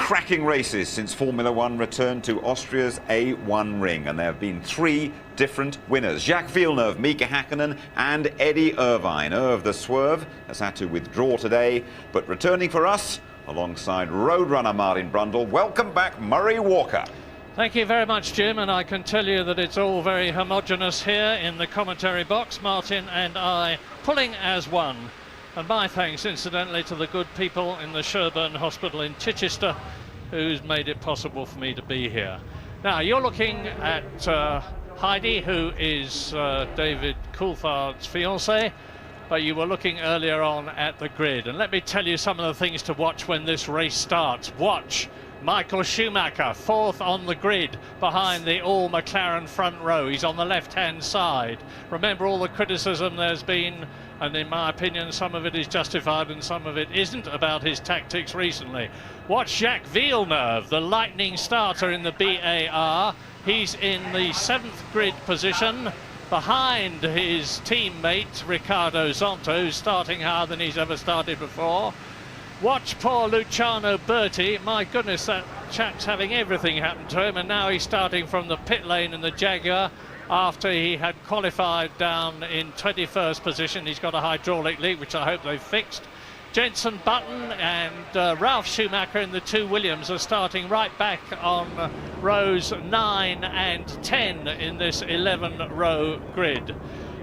cracking races since Formula One returned to Austria's A1 ring, and there have been 3 different winners. Jacques Villeneuve, Mika Hakkinen and Eddie Irvine. The swerve has had to withdraw today, but returning for us alongside roadrunner Martin Brundle. Welcome back, Murray Walker. Thank you very much, Jim, and I can tell you that it's all very homogenous here in the commentary box. Martin and I pulling as one. And my thanks, incidentally, to the good people in the Sherburn Hospital in Chichester who's made it possible for me to be here. Now, you're looking at Heidi, who is David Coulthard's fiancée, but you were looking earlier on at the grid. And let me tell you some of the things to watch when this race starts. Watch Michael Schumacher, 4th on the grid behind the all McLaren front row. He's on the left-hand side. Remember all the criticism there's been, and in my opinion some of it is justified and some of it isn't, about his tactics recently. Watch Jacques Villeneuve, the lightning starter in the BAR. He's in the 7th grid position behind his teammate Riccardo Zonta, who's starting higher than he's ever started before. Watch poor Luciano Berti. My goodness, that chap's having everything happen to him, and now he's starting from the pit lane in the Jaguar after he had qualified down in 21st position. He's got a hydraulic leak, which I hope they've fixed. Jenson Button and Ralph Schumacher in the 2 Williams are starting right back on rows 9 and 10 in this 11-row grid.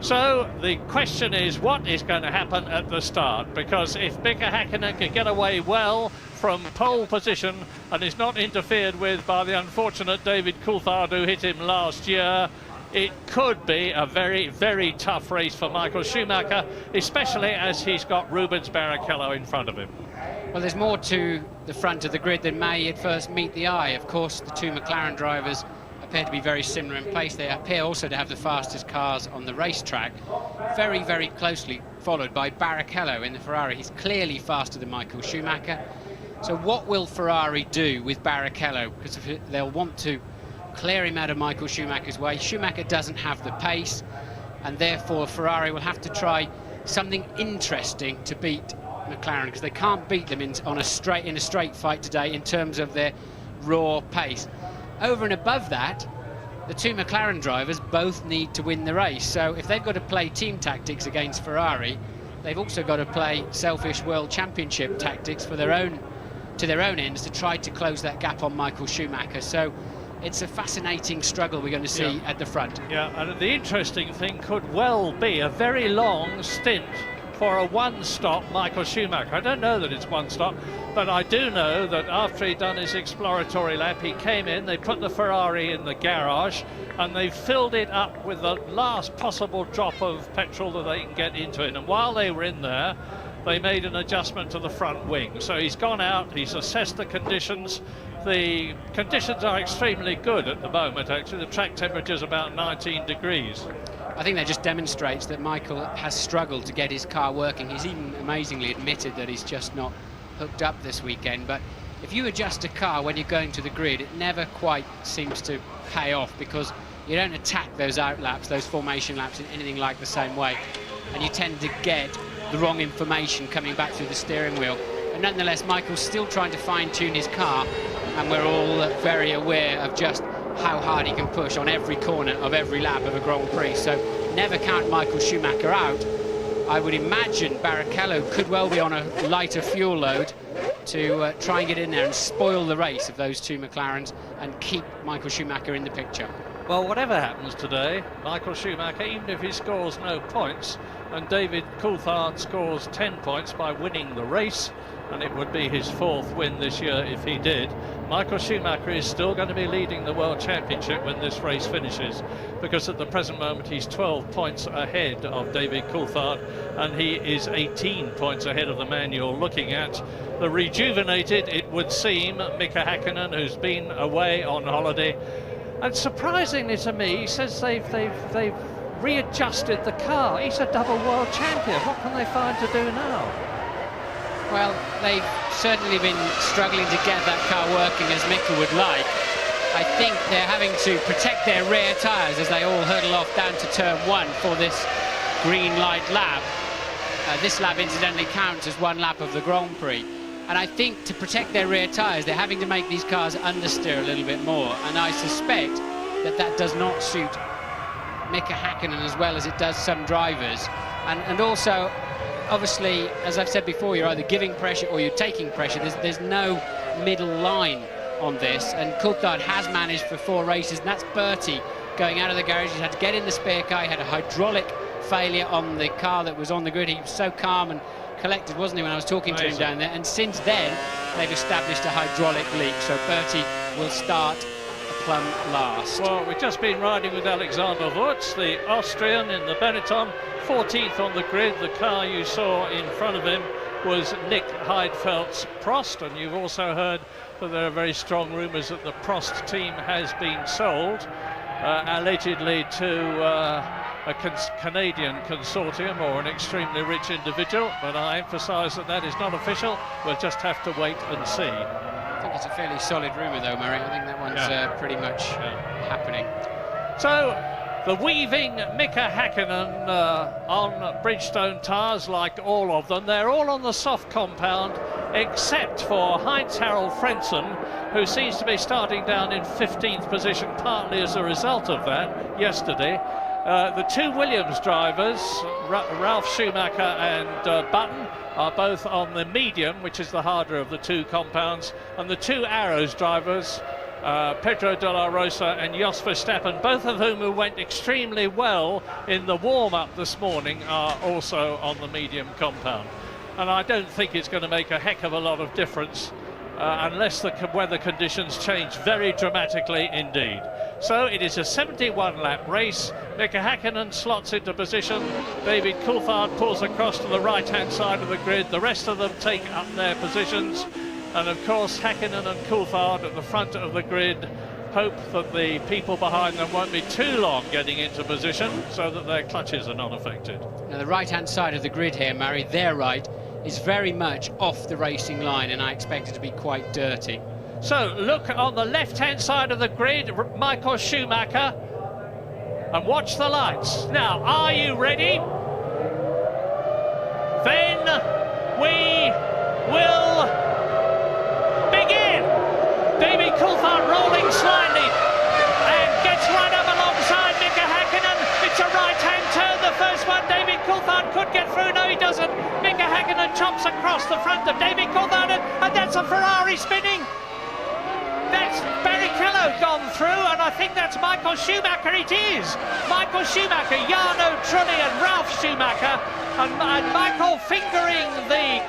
So the question is, what is going to happen at the start? Because if Mika Hakkinen can get away well from pole position and is not interfered with by the unfortunate David Coulthard who hit him last year, it could be a very, very tough race for Michael Schumacher, especially as he's got Rubens Barrichello in front of him. Well, there's more to the front of the grid than may at first meet the eye. Of course, the 2 McLaren drivers appear to be very similar in pace. They appear also to have the fastest cars on the racetrack. Very, very closely followed by Barrichello in the Ferrari. He's clearly faster than Michael Schumacher. So what will Ferrari do with Barrichello? Because they'll want to clear him out of Michael Schumacher's way. Schumacher doesn't have the pace, and therefore Ferrari will have to try something interesting to beat McLaren, because they can't beat them in a straight fight today in terms of their raw pace. Over and above that, the 2 McLaren drivers both need to win the race. So if they've got to play team tactics against Ferrari, they've also got to play selfish World Championship tactics for their own ends to try to close that gap on Michael Schumacher. So it's a fascinating struggle we're going to see at the front. Yeah, and the interesting thing could well be a very long stint for a one-stop Michael Schumacher. I don't know that it's one stop, but I do know that after he'd done his exploratory lap, he came in, they put the Ferrari in the garage, and they filled it up with the last possible drop of petrol that they can get into it. And while they were in there, they made an adjustment to the front wing. So he's gone out, he's assessed the conditions. The conditions are extremely good at the moment, actually. The track temperature is about 19 degrees. I think that just demonstrates that Michael has struggled to get his car working. He's even amazingly admitted that he's just not hooked up this weekend. But if you adjust a car when you're going to the grid, it never quite seems to pay off, because you don't attack those out laps, those formation laps, in anything like the same way. And you tend to get the wrong information coming back through the steering wheel. But nonetheless, Michael's still trying to fine-tune his car, and we're all very aware of just how hard he can push on every corner of every lap of a Grand Prix. So never count Michael Schumacher out. I would imagine Barrichello could well be on a lighter fuel load to try and get in there and spoil the race of those 2 McLarens and keep Michael Schumacher in the picture. Well, whatever happens today, Michael Schumacher, even if he scores no points, and David Coulthard scores 10 points by winning the race, and it would be his 4th win this year if he did, Michael Schumacher is still going to be leading the World Championship when this race finishes, because at the present moment he's 12 points ahead of David Coulthard, and he is 18 points ahead of the man you're looking at, the rejuvenated, it would seem, Mika Hakkinen, who's been away on holiday. And surprisingly to me, he says they've readjusted the car. He's a double world champion. What can they find to do now? Well, they've certainly been struggling to get that car working as Mika would like. I think they're having to protect their rear tyres as they all hurtle off down to turn 1 for this green light lap. This lap incidentally counts as 1 lap of the Grand Prix. And I think to protect their rear tyres, they're having to make these cars understeer a little bit more. And I suspect that that does not suit Mika Hakkinen as well as it does some drivers. And also, obviously, as I've said before, you're either giving pressure or you're taking pressure. There's no middle line on this. And Coulthard has managed for 4 races, and that's Bertie going out of the garage. He had to get in the spare car. He had a hydraulic failure on the car that was on the grid. He was so calm and collected, wasn't he, when I was talking to him down there? And since then, they've established a hydraulic leak, so Bertie will start a plumb last. Well, we've just been riding with Alexander Wurz, the Austrian in the Benetton, 14th on the grid. The car you saw in front of him was Nick Heidfeldt's Prost, and you've also heard that there are very strong rumours that the Prost team has been sold, allegedly to a Canadian consortium or an extremely rich individual, but I emphasise that that is not official. We'll just have to wait and see. I think it's a fairly solid rumour though, Murray. I think that one's pretty much happening. So the weaving Mika Hakkinen on Bridgestone tyres, like all of them, they're all on the soft compound except for Heinz-Harald Frentzen, who seems to be starting down in 15th position, partly as a result of that yesterday. The 2 Williams drivers, Ralf Schumacher and Button, are both on the medium, which is the harder of the 2 compounds, and the 2 Arrows drivers, Pedro de la Rosa and Jos Verstappen, both of whom went extremely well in the warm-up this morning, are also on the medium compound. And I don't think it's going to make a heck of a lot of difference unless the weather conditions change very dramatically indeed. So it is a 71-lap race. Mika Hakkinen slots into position. David Coulthard pulls across to the right-hand side of the grid. The rest of them take up their positions. And of course, Hakkinen and Coulthard at the front of the grid hope that the people behind them won't be too long getting into position so that their clutches are not affected. Now, the right-hand side of the grid here, Murray, their right, is very much off the racing line, and I expect it to be quite dirty. So look on the left-hand side of the grid, Michael Schumacher, and watch the lights. Now, are you ready? Then we will begin. David Coulthard rolling slightly and gets right up alongside Mika Hakkinen. It's a right-hand turn, the first one. David Coulthard could get through. No, he doesn't. Mika Hakkinen chops across the front of David Coulthard, and that's a Ferrari spinning. That's Barrichello gone through, and I think that's Michael Schumacher. It is Michael Schumacher, Jarno Trulli and Ralf Schumacher, and Michael fingering the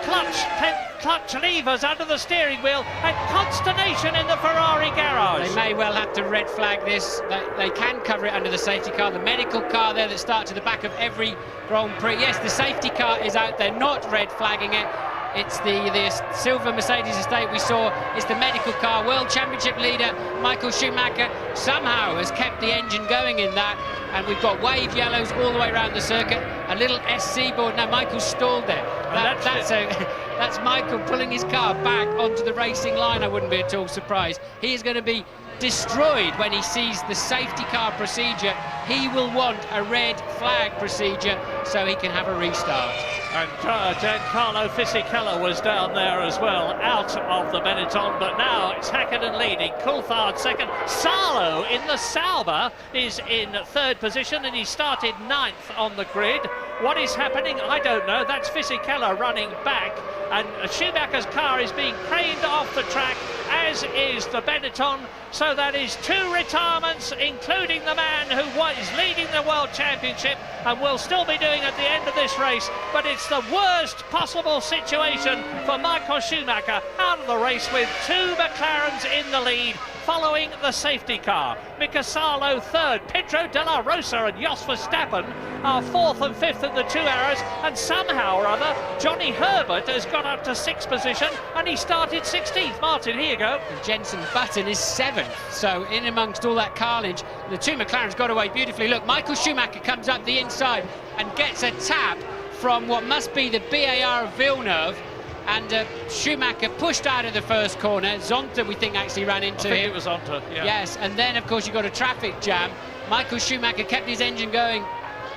clutch levers under the steering wheel, and consternation in the Ferrari garage. They may well have to red flag this. They can cover it under the safety car. The medical car there that starts to the back of every Grand Prix. Yes, the safety car is out there, not red flagging it. It's the silver Mercedes estate we saw. It's the medical car. World Championship leader Michael Schumacher somehow has kept the engine going in that, and we've got wave yellows all the way around the circuit. A little SC board. Now Michael's stalled there. That's Michael pulling his car back onto the racing line. I wouldn't be at all surprised. He is going to be destroyed when he sees the safety car procedure. He will want a red flag procedure so he can have a restart. And Giancarlo Fisichella was down there as well, out of the Benetton, but now it's Hakkinen leading, Coulthard second. Salo in the Sauber is in 3rd position, and he started 9th on the grid. What is happening? I don't know. That's Fisichella running back, and Schumacher's car is being craned off the track, as is the Benetton. So that is 2 retirements, including the man who is leading the World Championship and will still be doing at the end of this race. But it's the worst possible situation for Michael Schumacher, out of the race with 2 McLarens in the lead, following the safety car. Mika Salo 3rd, Pedro de la Rosa and Jos Verstappen are 4th and 5th at the 2 Arrows, and somehow or other Johnny Herbert has got up to 6th position, and he started 16th. Martin, here you go. And Jenson Button is 7th, so in amongst all that carnage, the 2 McLarens got away beautifully. Look, Michael Schumacher comes up the inside and gets a tap from what must be the BAR of Villeneuve, and Schumacher pushed out of the first corner. Zonta, we think, actually ran into him. It was Zonta, yeah. Yes, and then, of course, you got a traffic jam. Michael Schumacher kept his engine going,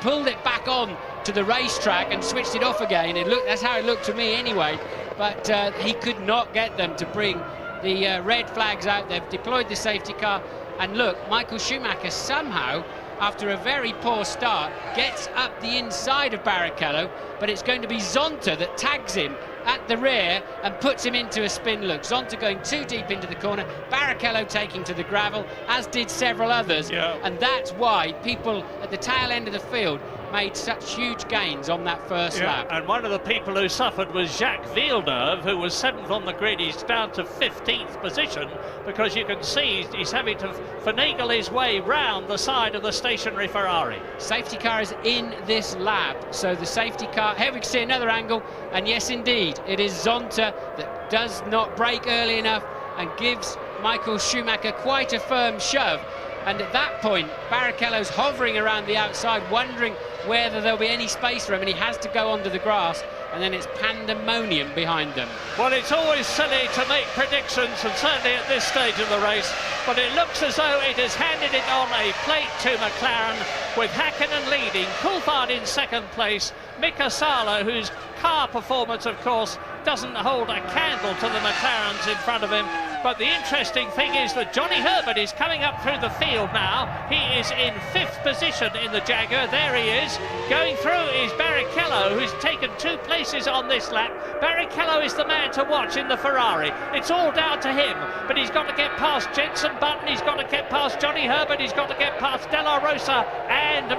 pulled it back on to the racetrack and switched it off again. That's how it looked to me anyway. but he could not get them to bring the red flags out. They've deployed the safety car, and look, Michael Schumacher somehow, after a very poor start, gets up the inside of Barrichello, but it's going to be Zonta that tags him at the rear and puts him into a spin look. Zonta going too deep into the corner, Barrichello taking to the gravel, as did several others, and that's why people at the tail end of the field made such huge gains on that first lap. And one of the people who suffered was Jacques Villeneuve, who was 7th on the grid. He's down to 15th position because you can see he's having to finagle his way round the side of the stationary Ferrari. Safety car is in this lap, so the safety car, here we can see another angle, and yes indeed, it is Zonta that does not brake early enough and gives Michael Schumacher quite a firm shove. And at that point, Barrichello's hovering around the outside, wondering whether there'll be any space for him, and he has to go onto the grass, and then it's pandemonium behind them. Well, it's always silly to make predictions, and certainly at this stage of the race, but it looks as though it has handed it on a plate to McLaren, with Häkkinen leading, Coulthard in 2nd place, Mika Salo, whose car performance, of course, doesn't hold a candle to the McLarens in front of him. But the interesting thing is that Johnny Herbert is coming up through the field now. He is in 5th position in the Jaguar. There he is. Going through is Barrichello, who's taken 2 places on this lap. Barrichello is the man to watch in the Ferrari. It's all down to him, but he's got to get past Jenson Button, he's got to get past Johnny Herbert, he's got to get past De La Rosa and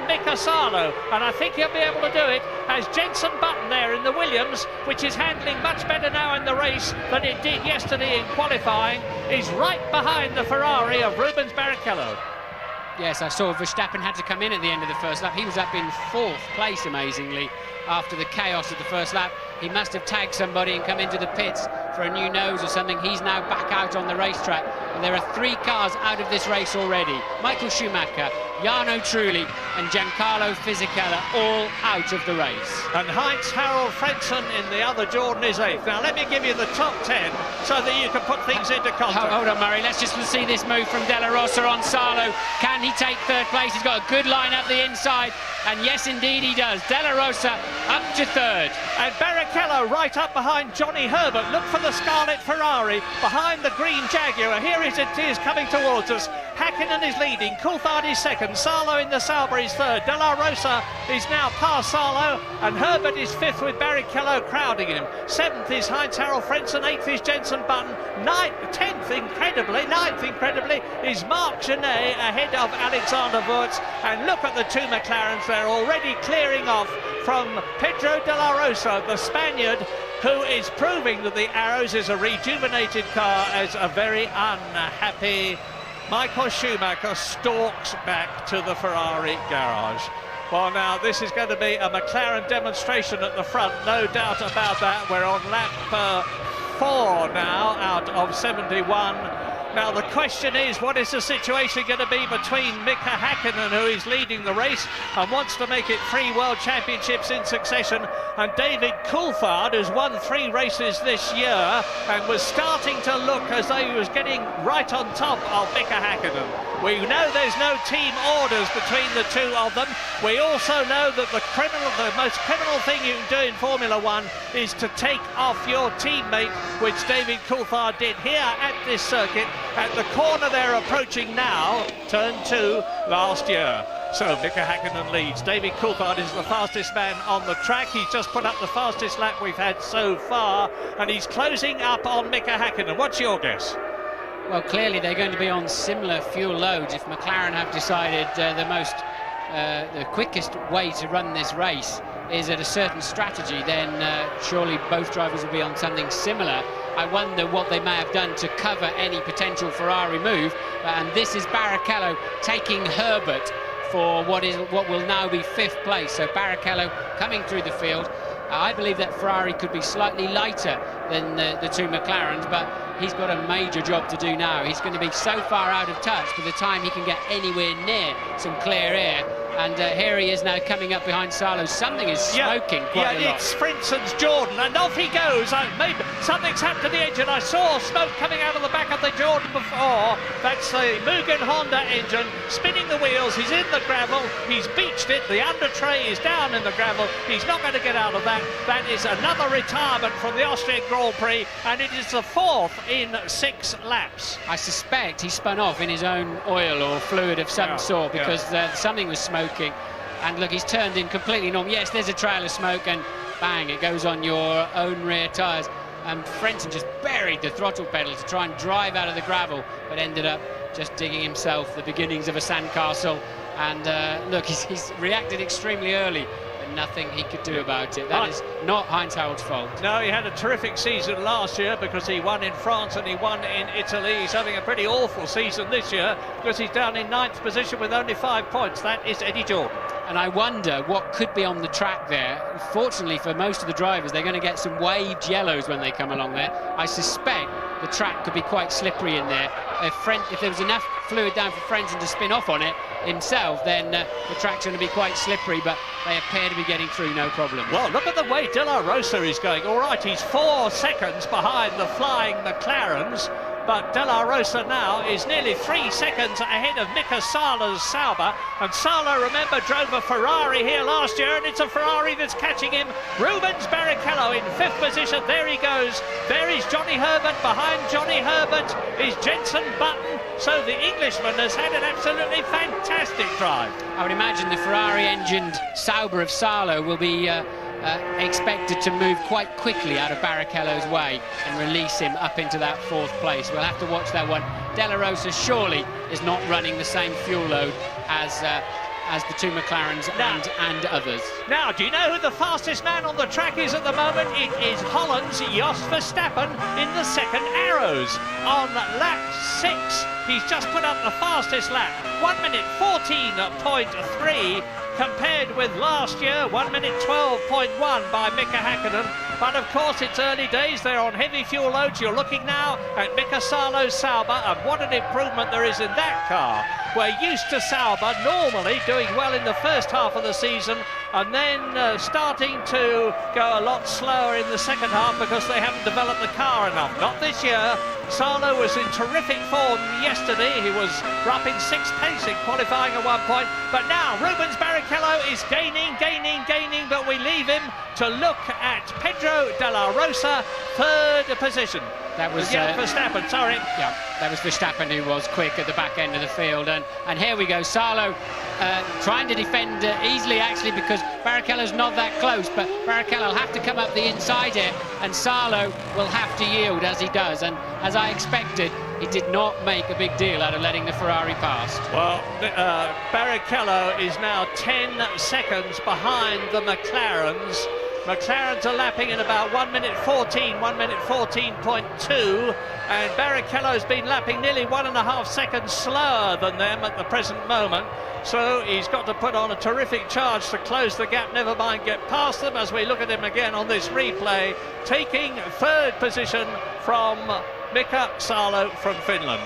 Mika Salo. And I think he'll be able to do it as Jenson Button there in the Williams, which is handling much better now in the race than it did yesterday in qualifying, is right behind the Ferrari of Rubens Barrichello. Yes, I saw Verstappen had to come in at the end of the first lap. He was up in 4th place, amazingly, after the chaos of the first lap. He must have tagged somebody and come into the pits for a new nose or something. He's now back out on the racetrack, and there are 3 cars out of this race already. Michael Schumacher, Jarno Trulli and Giancarlo Fisichella all out of the race. And Heinz-Harald Frentzen in the other Jordan is 8th. Now let me give you the top 10 so that you can put things into context. Hold on, Murray, let's just see this move from De La Rosa on Salo. Can he take 3rd place? He's got a good line up the inside, and yes indeed he does. De La Rosa up to 3rd. And Barrichello right up behind Johnny Herbert. Look for the Scarlet Ferrari behind the green Jaguar. Here it is coming towards us. Häkkinen is leading, Coulthard is 2nd, Salo in the Sauber is 3rd, De La Rosa is now past Salo, and Herbert is 5th with Barrichello crowding him. 7th is Heinz-Harald Frentzen, 8th is Jenson Button, 9th incredibly is Marc Genet ahead of Alexander Wurz. And look at the 2 McLarens, they're already clearing off from Pedro De La Rosa, the Spaniard, who is proving that the Arrows is a rejuvenated car, as a very unhappy Michael Schumacher stalks back to the Ferrari garage. Well, now this is going to be a McLaren demonstration at the front, no doubt about that. We're on lap 4 now out of 71. Now the question is, what is the situation going to be between Mika Häkkinen, who is leading the race and wants to make it 3 World Championships in succession, and David Coulthard, who's won 3 races this year and was starting to look as though he was getting right on top of Mika Häkkinen. We know there's no team orders between the 2 of them. We also know that the most criminal thing you can do in Formula 1 is to take off your teammate, which David Coulthard did here at this circuit. At the corner they're approaching now, turn 2 last year. So Mika Häkkinen leads. David Coulthard is the fastest man on the track. He's just put up the fastest lap we've had so far, and he's closing up on Mika Häkkinen. What's your guess? Well, clearly they're going to be on similar fuel loads. If McLaren have decided the quickest way to run this race is at a certain strategy, then surely both drivers will be on something similar. I wonder what they may have done to cover any potential Ferrari move. And this is Barrichello taking Herbert for what will now be 5th place. So Barrichello coming through the field. I believe that Ferrari could be slightly lighter than the 2 McLarens, but he's got a major job to do now. He's going to be so far out of touch by the time he can get anywhere near some clear air. And here he is now coming up behind Salo. Something is smoking quite a lot. It's Frenssen's Jordan, and off he goes. Maybe something's happened to the engine. I saw smoke coming out of the back of the Jordan before. That That's the Mugen Honda engine spinning the wheels. He's in the gravel. He's beached it. The under tray is down in the gravel. He's not going to get out of that. That is another retirement from the Austrian Grand Prix, and it is the 4th in 6 laps. I suspect he spun off in his own oil or fluid of some sort, because something was smoking. And look, he's turned in completely normal. Yes, there's a trail of smoke, and bang, it goes on your own rear tyres. And Frenton just buried the throttle pedal to try and drive out of the gravel, but ended up just digging himself the beginnings of a sandcastle. And look, he's reacted extremely early, but nothing he could do about it. That is not Heinz Harald's fault. No, he had a terrific season last year because he won in France and he won in Italy. He's having a pretty awful season this year because he's down in 9th position with only 5 points. That is Eddie Jordan. And I wonder what could be on the track there. Fortunately for most of the drivers, they're going to get some waved yellows when they come along there. I suspect the track could be quite slippery in there. If there was enough fluid down for Frenton to spin off on it himself, then the track's going to be quite slippery, but they appear to be getting through no problem. Well, look at the way De La Rosa is going. All right, he's 4 seconds behind the flying McLarens, but De La Rosa now is nearly 3 seconds ahead of Mika Salo's Sauber. And Salo, remember, drove a Ferrari here last year, and it's a Ferrari that's catching him. Rubens Barrichello in 5th position. There he goes. There is Johnny Herbert. Behind Johnny Herbert is Jenson Button. So the Englishman has had an absolutely fantastic drive. I would imagine the Ferrari-engined Sauber of Salo will be expected to move quite quickly out of Barrichello's way and release him up into that 4th place. We'll have to watch that one. De La Rosa surely is not running the same fuel load as the 2 McLarens and others. Now, do you know who the fastest man on the track is at the moment? It is Holland's Jos Verstappen in the 2nd Arrows. On lap 6, he's just put up the fastest lap. 1 minute 14.3 compared with last year, 1 minute 12.1 by Mika Hakkinen. But of course, it's early days. They're on heavy fuel loads. You're looking now at Mika Salo's Sauber, and what an improvement there is in that car. We're used to Sauber normally doing well in the first half of the season, and then starting to go a lot slower in the second half because they haven't developed the car enough. Not this year. Salo was in terrific form yesterday. He was up in 6th place in qualifying at one point. But now Rubens Barrichello is gaining, but we leave him to look at Pedro de la Rosa, 3rd position. That was Verstappen, sorry. Yeah, that was Verstappen who was quick at the back end of the field. And here we go, Salo trying to defend easily, actually, because Barrichello's not that close, but Barrichello will have to come up the inside here, and Salo will have to yield as he does. And as I expected, he did not make a big deal out of letting the Ferrari past. Well, Barrichello is now 10 seconds behind the McLarens. McLarens are lapping in about 1 minute 14, 1 minute 14.2, and Barrichello's been lapping nearly 1.5 seconds slower than them at the present moment. So he's got to put on a terrific charge to close the gap, never mind get past them, as we look at him again on this replay, taking 3rd position from Mika Salo from Finland.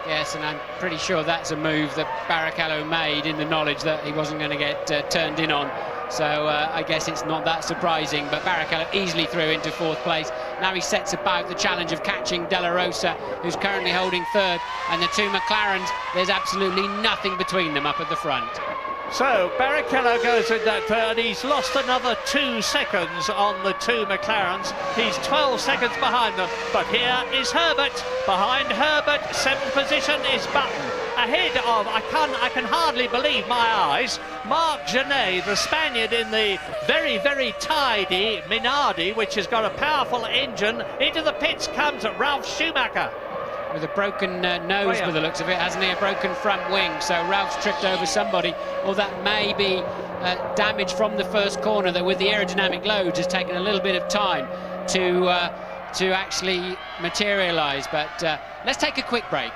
Yes, and I'm pretty sure that's a move that Barrichello made in the knowledge that he wasn't going to get turned in on. So I guess it's not that surprising, but Barrichello easily through into 4th place. Now he sets about the challenge of catching De La Rosa, who's currently holding 3rd, and the 2 McLarens, there's absolutely nothing between them up at the front. So Barrichello goes in that 3rd. He's lost another 2 seconds on the 2 McLarens. He's 12 seconds behind them. But here is Herbert. Behind Herbert, 7th position is Button. Ahead of, I can hardly believe my eyes, Marc Genet, the Spaniard in the very, very tidy Minardi, which has got a powerful engine. Into the pits comes Ralf Schumacher. With a broken nose by the looks of it, hasn't he? A broken front wing, so Ralph's tripped over somebody, or that may be damage from the first corner that with the aerodynamic loads has taken a little bit of time to actually materialise. But let's take a quick break.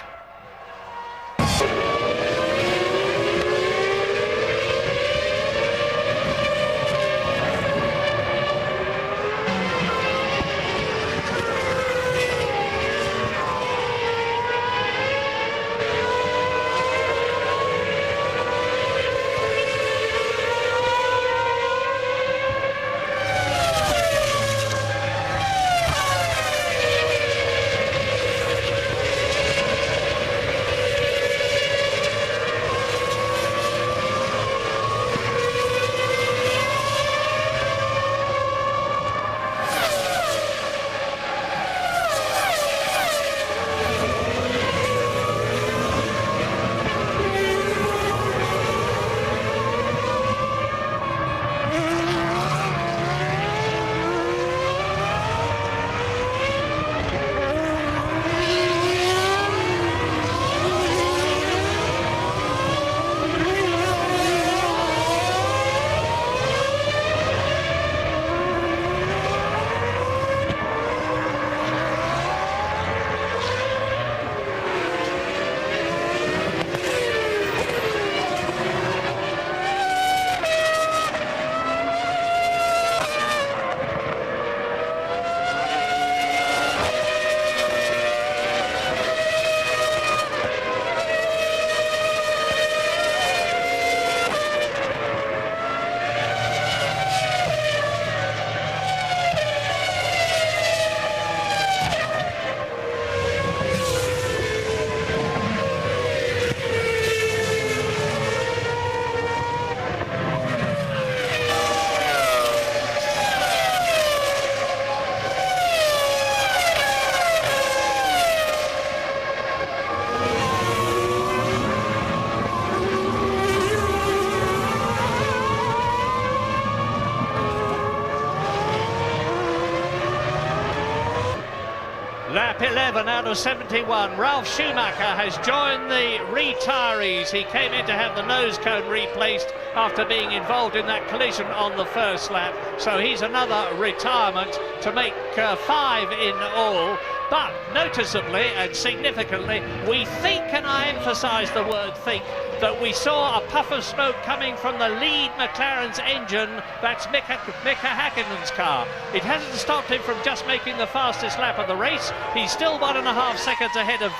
11 out of 71. Ralf Schumacher has joined the retirees. He came in to have the nose cone replaced after being involved in that collision on the first lap. So he's another retirement to make 5 in all. But noticeably and significantly, we think, and I emphasise the word think, that we saw a puff of smoke coming from the lead McLaren's engine. That's Mika Häkkänen's car. It hasn't stopped him from just making the fastest lap of the race. He's still 1.5 seconds ahead of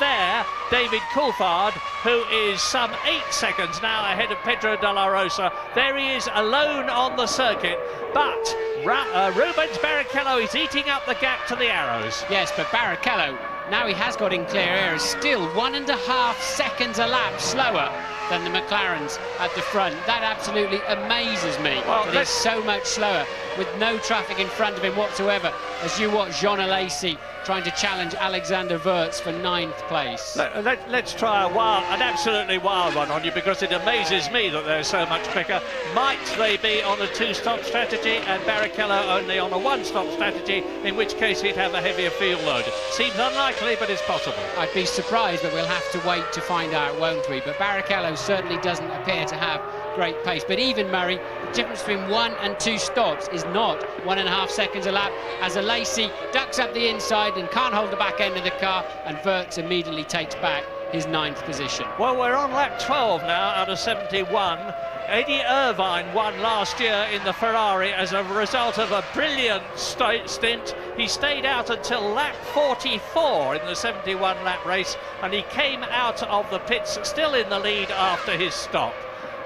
David Coulthard, who is some 8 seconds now ahead of Pedro de la Rosa. There he is alone on the circuit, but Rubens Barrichello is eating up the gap to the Arrows. Yes, but Barrichello, now he has got in clear air, is still 1.5 seconds a lap slower than the McLarens at the front. That absolutely amazes me. Well, that he's so much slower with no traffic in front of him whatsoever, as you watch Jean Alesi trying to challenge Alexander Wurz for 9th place. Let's try an absolutely wild one on you, because it amazes me that they're so much quicker. Might they be on a 2-stop strategy and Barrichello only on a 1-stop strategy, in which case he'd have a heavier field load? Seems unlikely, but it's possible. I'd be surprised, but we'll have to wait to find out, won't we? But Barrichello certainly doesn't appear to have great pace. But even, Murray, the difference between 1 and 2 stops is not 1.5 seconds a lap, as Alesi ducks up the inside and can't hold the back end of the car, and Wurz immediately takes back his 9th position. Well, we're on lap 12 now out of 71. Eddie Irvine won last year in the Ferrari as a result of a brilliant stint. He stayed out until lap 44 in the 71 lap race, and he came out of the pits still in the lead after his stop.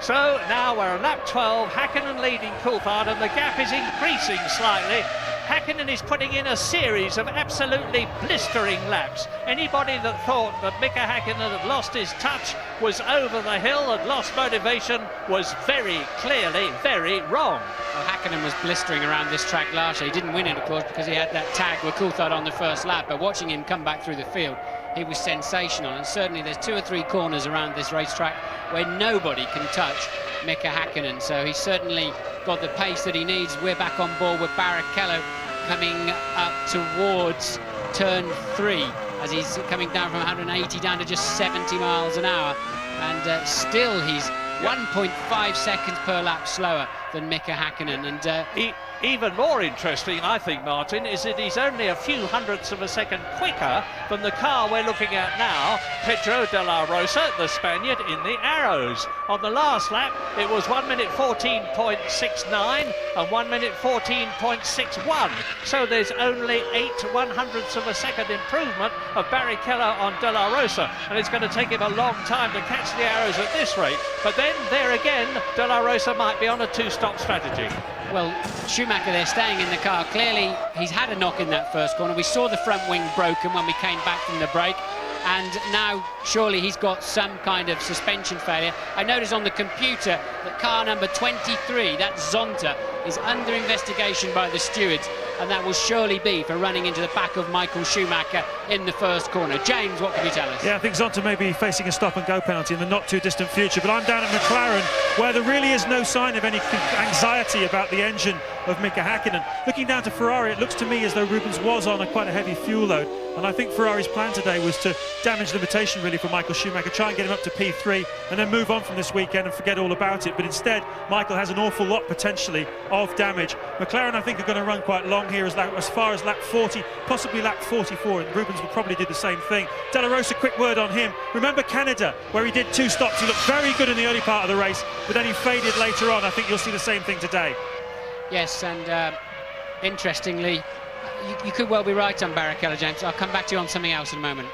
So now we're on lap 12, Häkkinen leading Coulthard, and the gap is increasing slightly. Häkkinen is putting in a series of absolutely blistering laps. Anybody that thought that Mika Häkkinen had lost his touch, was over the hill, had lost motivation, was very clearly very wrong. Well, Häkkinen was blistering around this track last year. He didn't win it, of course, because he had that tag with Coulthard on the first lap, but watching him come back through the field, he was sensational. And certainly there's 2 or 3 corners around this racetrack where nobody can touch Mika Häkkinen, so he's certainly got the pace that he needs. We're back on board with Barrichello coming up towards turn 3, as he's coming down from 180 down to just 70 miles an hour, and still he's 1.5 seconds per lap slower than Mika Häkkinen. And even more interesting, I think, Martin, is that he's only a few hundredths of a second quicker than the car we're looking at now, Pedro de la Rosa, the Spaniard in the Arrows. On the last lap, it was 1 minute 14.69 and 1 minute 14.61. So there's only 8 100ths of a second improvement of Barrichello on de la Rosa, and it's going to take him a long time to catch the Arrows at this rate. But then, there again, de la Rosa might be on a 2-stop strategy. Well, Schumacher there staying in the car. Clearly, he's had a knock in that first corner. We saw the front wing broken when we came back from the break. And now, surely he's got some kind of suspension failure. I noticed on the computer that car number 23, that's Zonta, is under investigation by the stewards. And that will surely be for running into the back of Michael Schumacher in the first corner. James, what can you tell us? Yeah, I think Zonta may be facing a stop-and-go penalty in the not-too-distant future, but I'm down at McLaren, where there really is no sign of any anxiety about the engine of Mika Häkkinen. Looking down to Ferrari, it looks to me as though Rubens was on quite a heavy fuel load, and I think Ferrari's plan today was to damage limitation really for Michael Schumacher, try and get him up to P3 and then move on from this weekend and forget all about it. But instead, Michael has an awful lot potentially of damage. McLaren, I think, are going to run quite long here as far as lap 40, possibly lap 44, and Rubens will probably do the same thing. De La Rosa, quick word on him. Remember Canada, where he did 2 stops. He looked very good in the early part of the race, but then he faded later on. I think you'll see the same thing today. Yes, and interestingly, you could well be right on Barrichello, James. I'll come back to you on something else in a moment.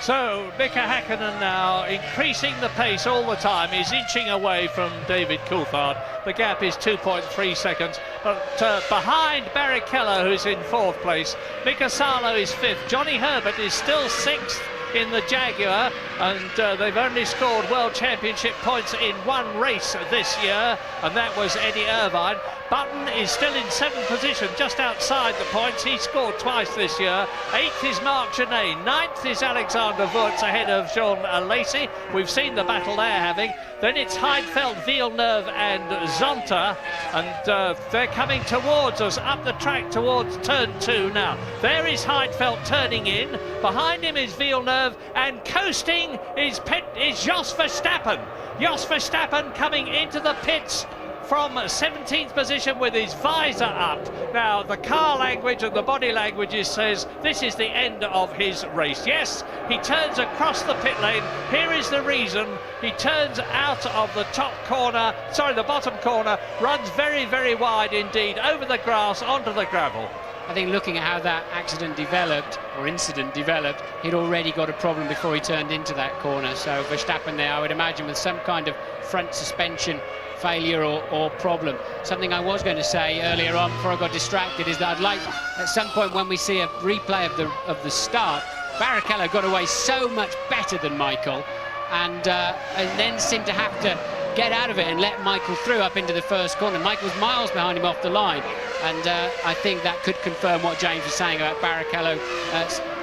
So Mika Häkkinen now increasing the pace all the time. He's inching away from David Coulthard. The gap is 2.3 seconds. But behind Barrichello, who's in 4th place, Mika Salo is 5th. Johnny Herbert is still 6th in the Jaguar, and they've only scored World Championship points in 1 race this year, and that was Eddie Irvine. Button is still in 7th position, just outside the points. He scored twice this year. 8th is Marc Genet. 9th is Alexander Wurz ahead of Jean Alesi. We've seen the battle they're having. Then it's Heidfeld, Villeneuve and Zonta, and they're coming towards us, up the track towards turn 2 now. There is Heidfeld turning in. Behind him is Villeneuve, and coasting is Jos Verstappen. Jos Verstappen coming into the pits from 17th position with his visor up. Now, the car language and the body language says this is the end of his race. Yes, he turns across the pit lane. Here is the reason. He turns out of the the bottom corner, runs very, very wide indeed, over the grass, onto the gravel. I think looking at how that accident developed, or incident developed, he'd already got a problem before he turned into that corner. So Verstappen there, I would imagine, with some kind of front suspension failure or problem. Something I was going to say earlier on before I got distracted is that I'd like at some point when we see a replay of the start, Barrichello got away so much better than Michael, and then seemed to have to get out of it and let Michael through up into the first corner. Michael's miles behind him off the line, and I think that could confirm what James was saying about Barrichello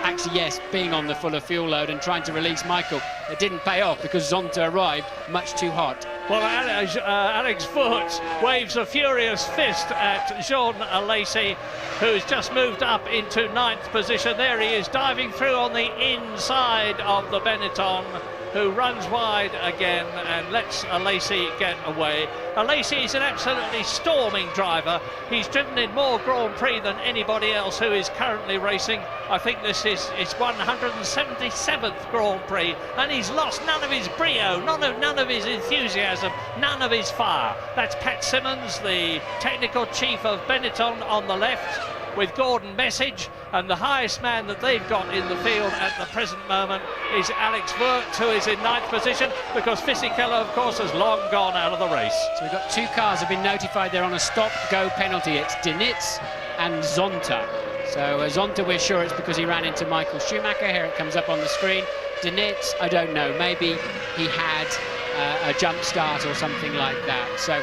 actually, yes, being on the fuller fuel load and trying to release Michael. It didn't pay off because Zonta arrived much too hot. Well, Alex Wurz waves a furious fist at Jean Alesi, who's just moved up into 9th position. There he is, diving through on the inside of the Benetton, who runs wide again and lets Alesi get away. Alesi is an absolutely storming driver. He's driven in more Grand Prix than anybody else who is currently racing. I think this is his 177th Grand Prix, and he's lost none of his brio, none of his enthusiasm, none of his fire. That's Pat Simmons, the technical chief of Benetton, on the left, with Gordon Message, and the highest man that they've got in the field at the present moment is Alex Wurz, who is in 9th position, because Fisichella, of course, has long gone out of the race. So we've got 2 cars have been notified they're on a stop-go penalty. It's Dinitz and Zonta. So Zonta, we're sure it's because he ran into Michael Schumacher. Here it comes up on the screen. Dinitz, I don't know, maybe he had a jump start or something like that. So,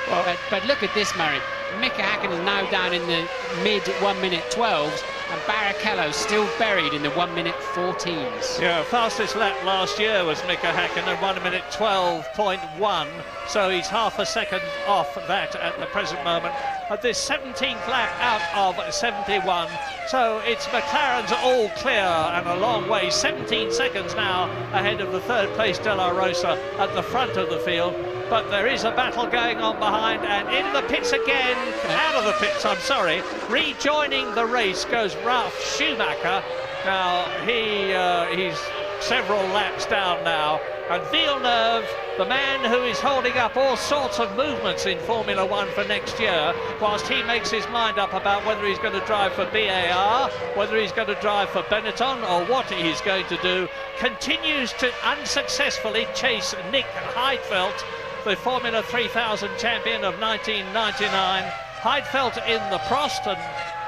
but look at this, Murray. Mika Hakkinen is now down in the mid 1 minute 12s, and Barrichello still buried in the 1 minute 14s. Yeah, fastest lap last year was Mika Hakkinen, 1 minute 12.1, so he's half a second off that at the present moment. At this 17th lap out of 71, so it's McLaren's all clear and a long way, 17 seconds now ahead of the 3rd place De La Rosa at the front of the field. But there is a battle going on behind, and in the pits again, out of the pits, I'm sorry, rejoining the race goes Ralf Schumacher. Now, he's several laps down now, and Villeneuve, the man who is holding up all sorts of movements in Formula One for next year, whilst he makes his mind up about whether he's going to drive for BAR, whether he's going to drive for Benetton, or what he's going to do, continues to unsuccessfully chase Nick Heidfeld, the Formula 3000 champion of 1999. Heidfeld in the Prost, and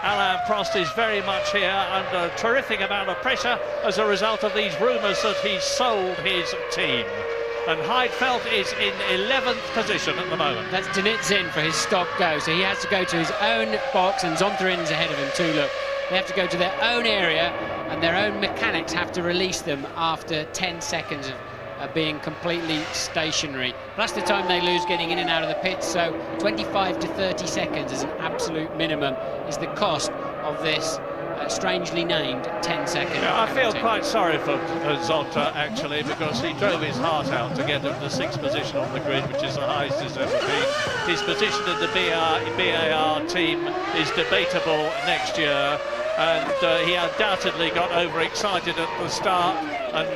Alain Prost is very much here under a terrific amount of pressure as a result of these rumours that he's sold his team. And Heidfeld is in 11th position at the moment. That's Dinitz in for his stop-go, so he has to go to his own box, and Zontarin's ahead of him too, look. They have to go to their own area, and their own mechanics have to release them after 10 seconds of being completely stationary, plus the time they lose getting in and out of the pits. So 25 to 30 seconds as an absolute minimum is the cost of this strangely named 10-second. Yeah, I feel quite sorry for Zonta actually, because he drove his heart out to get into the 6th position on the grid, which is the highest he's ever been. His position in the BAR team is debatable next year, and he undoubtedly got overexcited at the start and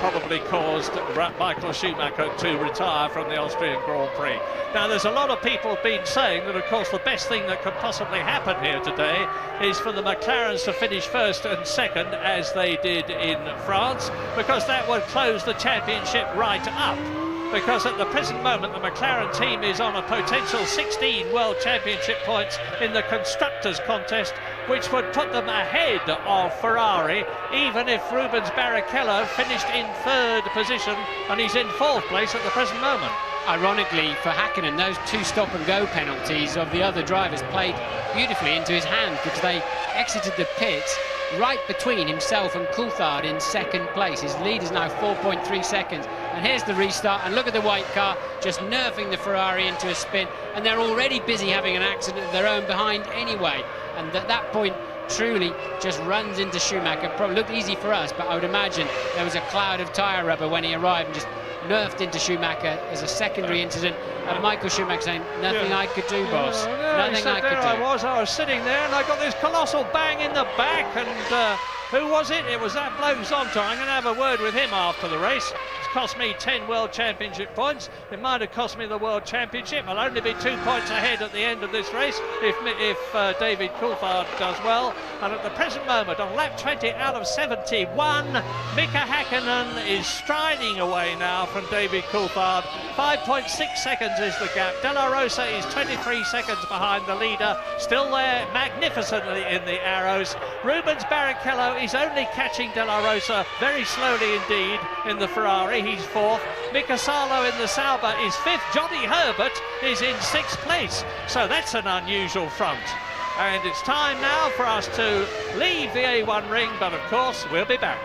probably caused Michael Schumacher to retire from the Austrian Grand Prix. Now, there's a lot of people been saying that, of course, the best thing that could possibly happen here today is for the McLarens to finish 1st and 2nd, as they did in France, because that would close the championship right up. Because at the present moment, the McLaren team is on a potential 16 World Championship points in the Constructors' Contest, which would put them ahead of Ferrari, even if Rubens Barrichello finished in 3rd position, and he's in 4th place at the present moment. ironically for Hakkinen, those 2 stop-and-go penalties of the other drivers played beautifully into his hands, because they exited the pits right between himself and Coulthard in 2nd place. His lead is now 4.3 seconds. And here's the restart, and look at the white car just nerfing the Ferrari into a spin, and they're already busy having an accident of their own behind anyway. And at that point, truly just runs into Schumacher. Probably looked easy for us, but I would imagine there was a cloud of tyre rubber when he arrived and just nerfed into Schumacher as a secondary incident. And Michael Schumacher saying, nothing I could do, boss. Nothing I could do. I was sitting there, and I got this colossal bang in the back, and who was it? It was that bloke Zonta. I'm going to have a word with him after the race. It's cost me 10 World Championship points. It might have cost me the World Championship. I'll only be 2 points ahead at the end of this race if David Coulthard does well. And at the present moment, on lap 20 out of 71, Mika Hakkinen is striding away now from David Coulthard. 5.6 seconds is the gap. De La Rosa is 23 seconds behind the leader, still there magnificently in the arrows. Rubens Barrichello is only catching De La Rosa very slowly indeed in the Ferrari. He's 4th. Mika Salo in the Sauber is 5th. Johnny Herbert is in 6th place. So that's an unusual front. And it's time now for us to leave the A1 ring, but of course we'll be back.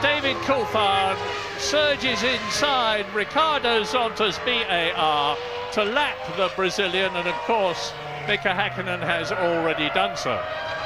David Coulthard surges inside Ricardo Zonta's BAR to lap the Brazilian, and of course Mika Hakkinen has already done so.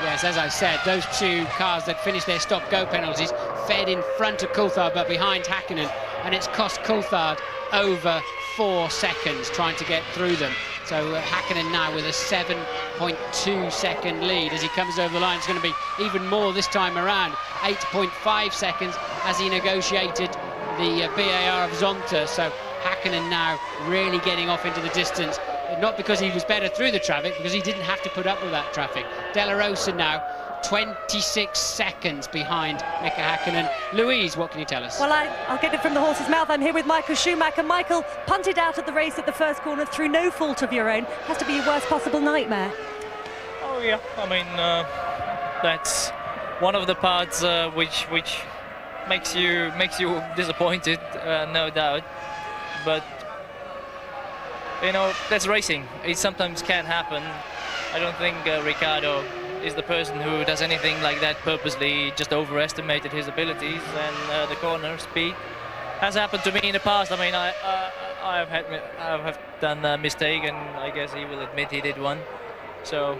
Yes, as I said, those 2 cars that finished their stop-go penalties fed in front of Coulthard but behind Hakkinen, and it's cost Coulthard over 4 seconds trying to get through them. So Hakkinen now with a 7.2 second lead as he comes over the line. It's going to be even more this time around. 8.5 seconds as he negotiated the BAR of Zonta. So Hakkinen now really getting off into the distance. Not because he was better through the traffic, because he didn't have to put up with that traffic. De La Rosa now 26 seconds behind Mika Hakkinen. Louise, what can you tell us? Well, I'll get it from the horse's mouth. I'm here with Michael Schumacher. Michael punted out at the race at the first corner through no fault of your own. Has to be your worst possible nightmare. Oh yeah, I mean that's one of the parts which makes you disappointed, no doubt. But you know, that's racing. It sometimes can happen. I don't think Ricardo is the person who does anything like that purposely. He just overestimated his abilities and the corner speed. has happened to me in the past. I mean, I have done a mistake, and I guess he will admit he did one. So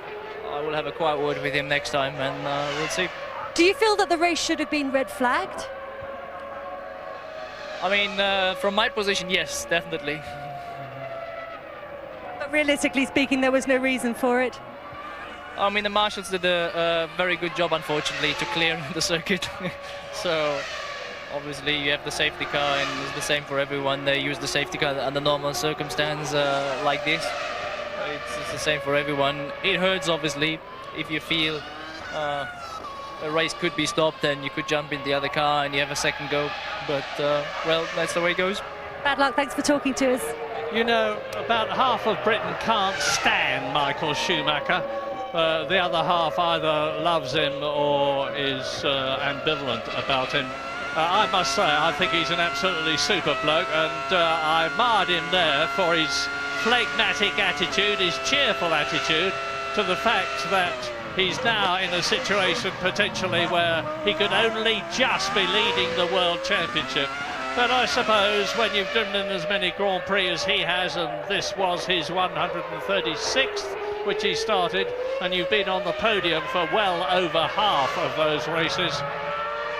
I will have a quiet word with him next time, and we'll see. Do you feel that the race should have been red flagged? I mean, from my position, yes, definitely. But realistically speaking, there was no reason for it. I mean, the marshals did a very good job, unfortunately, to clear the circuit. So obviously you have the safety car, and it's the same for everyone. They use the safety car under normal circumstance like this. It's the same for everyone. It hurts, obviously, if you feel a race could be stopped and you could jump in the other car and you have a second go. But, well, that's the way it goes. Bad luck, thanks for talking to us. You know, about half of Britain can't stand Michael Schumacher. The other half either loves him or is ambivalent about him. I must say, I think he's an absolutely super bloke, and I admired him there for his phlegmatic attitude, his cheerful attitude, to the fact that he's now in a situation potentially where he could only just be leading the World Championship. But I suppose when you've driven in as many Grand Prix as he has, and this was his 136th, which he started, and you've been on the podium for well over half of those races,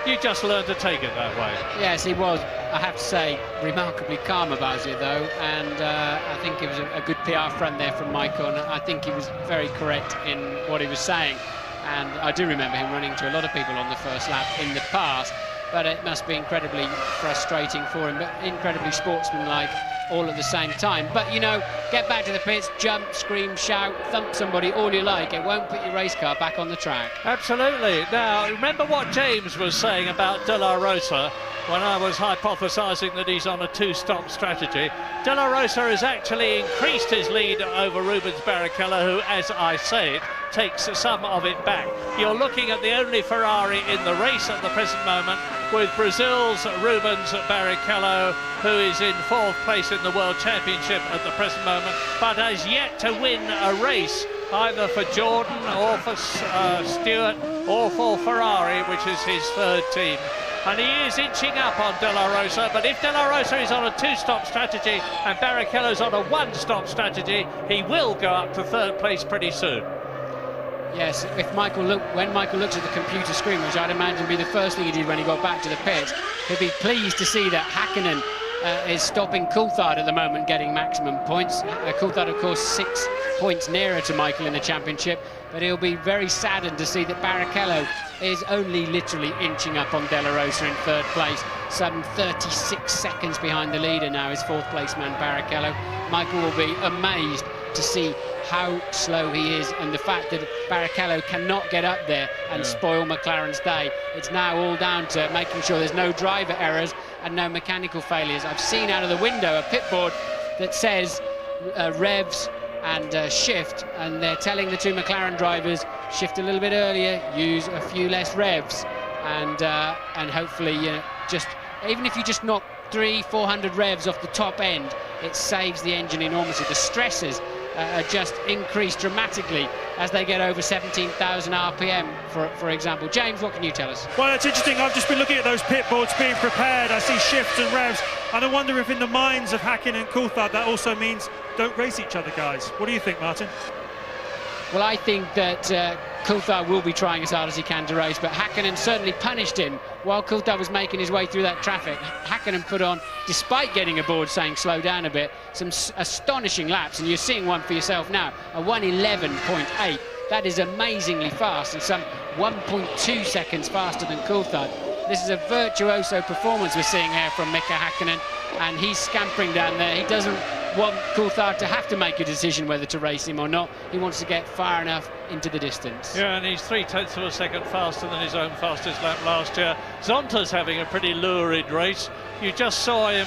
you just learn to take it that way. Yes, he was, I have to say, remarkably calm about it, though, and I think it was a good PR front there from Michael, and I think he was very correct in what he was saying. And I do remember him running to a lot of people on the first lap in the past, but it must be incredibly frustrating for him, but incredibly sportsmanlike all at the same time. But, you know, get back to the pits, jump, scream, shout, thump somebody, all you like. It won't put your race car back on the track. Absolutely. Now, remember what James was saying about De La Rosa when I was hypothesising that he's on a two-stop strategy. De La Rosa has actually increased his lead over Rubens Barrichello, who, as I say it, takes some of it back. You're looking at the only Ferrari in the race at the present moment, with Brazil's Rubens Barrichello, who is in 4th place in the World Championship at the present moment, but has yet to win a race, either for Jordan or for Stewart or for Ferrari, which is his third team. And he is inching up on De La Rosa, but if De La Rosa is on a two-stop strategy and Barrichello's on a one-stop strategy, he will go up to 3rd place pretty soon. Yes, when Michael looks at the computer screen, which I'd imagine would be the first thing he did when he got back to the pits, he'll be pleased to see that Häkkinen is stopping Coulthard at the moment, getting maximum points. Coulthard, of course, 6 points nearer to Michael in the championship, but he'll be very saddened to see that Barrichello is only literally inching up on De La Rosa in 3rd place, some 36 seconds behind the leader now, is 4th place man Barrichello. Michael will be amazed to see how slow he is, and the fact that Barrichello cannot get up there and spoil McLaren's day. It's now all down to making sure there's no driver errors and no mechanical failures. I've seen out of the window a pit board that says revs and shift, and they're telling the two McLaren drivers, shift a little bit earlier, use a few less revs, and hopefully, you know, just even if you just knock 300-400 revs off the top end, it saves the engine enormously. The stresses are just increased dramatically as they get over 17,000 RPM, for example. James, what can you tell us? Well, it's interesting. I've just been looking at those pit boards being prepared. I see shifts and revs, and I wonder if in the minds of Häkkinen and Coulthard that also means don't race each other, guys. What do you think, Martin? Well, I think that Coulthard will be trying as hard as he can to race, but Häkkinen certainly punished him while Coulthard was making his way through that traffic. Häkkinen put on, despite getting a board saying slow down a bit, some astonishing laps, and you're seeing one for yourself now, a 1:11.8. That is amazingly fast, and some 1.2 seconds faster than Coulthard. This is a virtuoso performance we're seeing here from Mika Häkkinen, and he's scampering down there. He doesn't want Coulthard to have to make a decision whether to race him or not. He wants to get far enough into the distance. Yeah, and he's 0.3 of a second faster than his own fastest lap last year. Zonta's having a pretty lurid race. You just saw him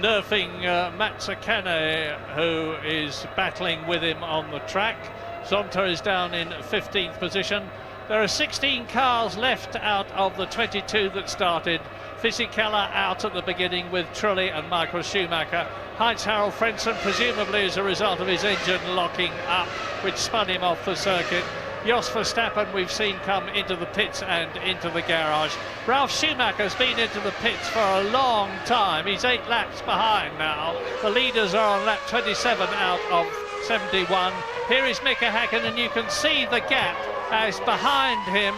nerfing Mazzacane, who is battling with him on the track. Zonta is down in 15th position. There are 16 cars left out of the 22 that started. Fisichella out at the beginning with Trulli and Michael Schumacher. Heinz-Harald Frentzen, presumably as a result of his engine locking up, which spun him off the circuit. Jos Verstappen we've seen come into the pits and into the garage. Ralf Schumacher's been into the pits for a long time. He's 8 laps behind now. The leaders are on lap 27 out of 71. Here is Mika Häkkinen, and you can see the gap as behind him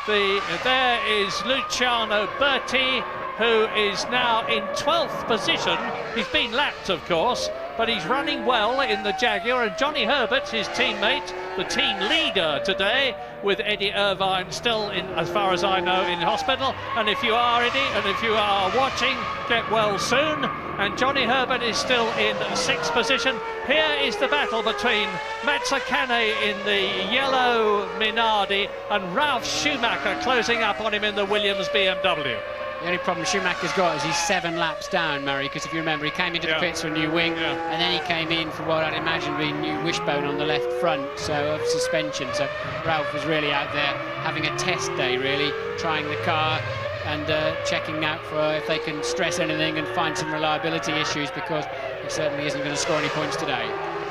there is Luciano Berti, who is now in 12th position. He's been lapped, of course, but he's running well in the Jaguar, and Johnny Herbert, his teammate, the team leader today, with Eddie Irvine still, in, as far as I know, in hospital. And if you are Eddie, and if you are watching, get well soon. And Johnny Herbert is still in 6th position. Here is the battle between Mazzacane in the yellow Minardi and Ralf Schumacher closing up on him in the Williams BMW. The only problem Schumacher's got is he's 7 laps down, Murray, because if you remember, he came into the pits for a new wing, and then he came in for what I'd imagine would be a new wishbone on the left front, so of suspension. So Ralph was really out there having a test day, really, trying the car and checking out for if they can stress anything and find some reliability issues, because he certainly isn't going to score any points today.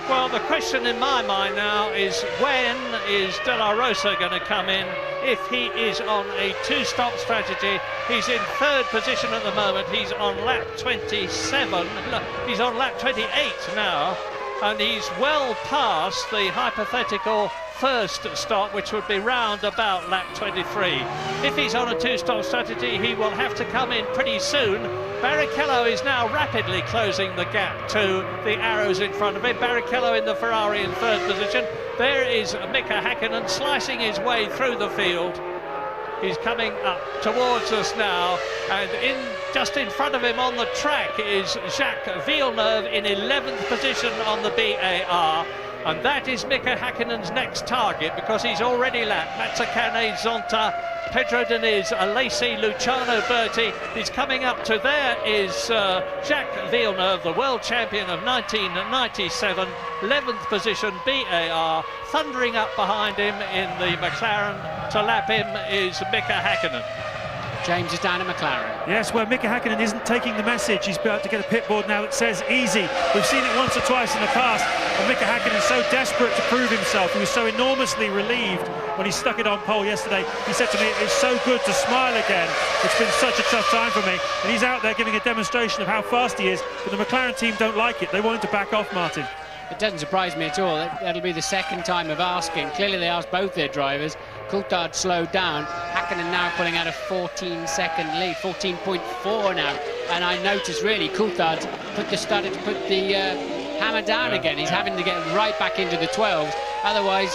Well, the question in my mind now is, when is De La Rosa going to come in? If he is on a 2-stop strategy, he's in 3rd position at the moment. He's on lap 27. No, he's on lap 28 now, and he's well past the hypothetical first stop, which would be round about lap 23. If he's on a 2-stop strategy, he will have to come in pretty soon. Barrichello is now rapidly closing the gap to the arrows in front of him. Barrichello in the Ferrari in 3rd position. There is Mika Häkkinen slicing his way through the field. He's coming up towards us now, and just in front of him on the track is Jacques Villeneuve in 11th position on the BAR. And that is Mika Häkkinen's next target, because he's already lapped Mazzacane, Zonta, Pedro Diniz, Alesi, Luciano Berti. He's coming up to there is Jacques Villeneuve, the world champion of 1997, 11th position BAR. Thundering up behind him in the McLaren to lap him is Mika Häkkinen. James is down at McLaren. Yes, where Mika Häkkinen isn't taking the message. He's about to get a pit board now that says easy. We've seen it once or twice in the past, and Mika Häkkinen is so desperate to prove himself. He was so enormously relieved when he stuck it on pole yesterday. He said to me, it's so good to smile again. It's been such a tough time for me. And he's out there giving a demonstration of how fast he is, but the McLaren team don't like it. They want him to back off, Martin. It doesn't surprise me at all. That'll be the second time of asking. Clearly they asked both their drivers. Coulthard slowed down. Häkkinen now pulling out a 14-second lead, 14.4 now. And I noticed really Coulthard started to put the hammer down again. He's having to get right back into the 12s. Otherwise,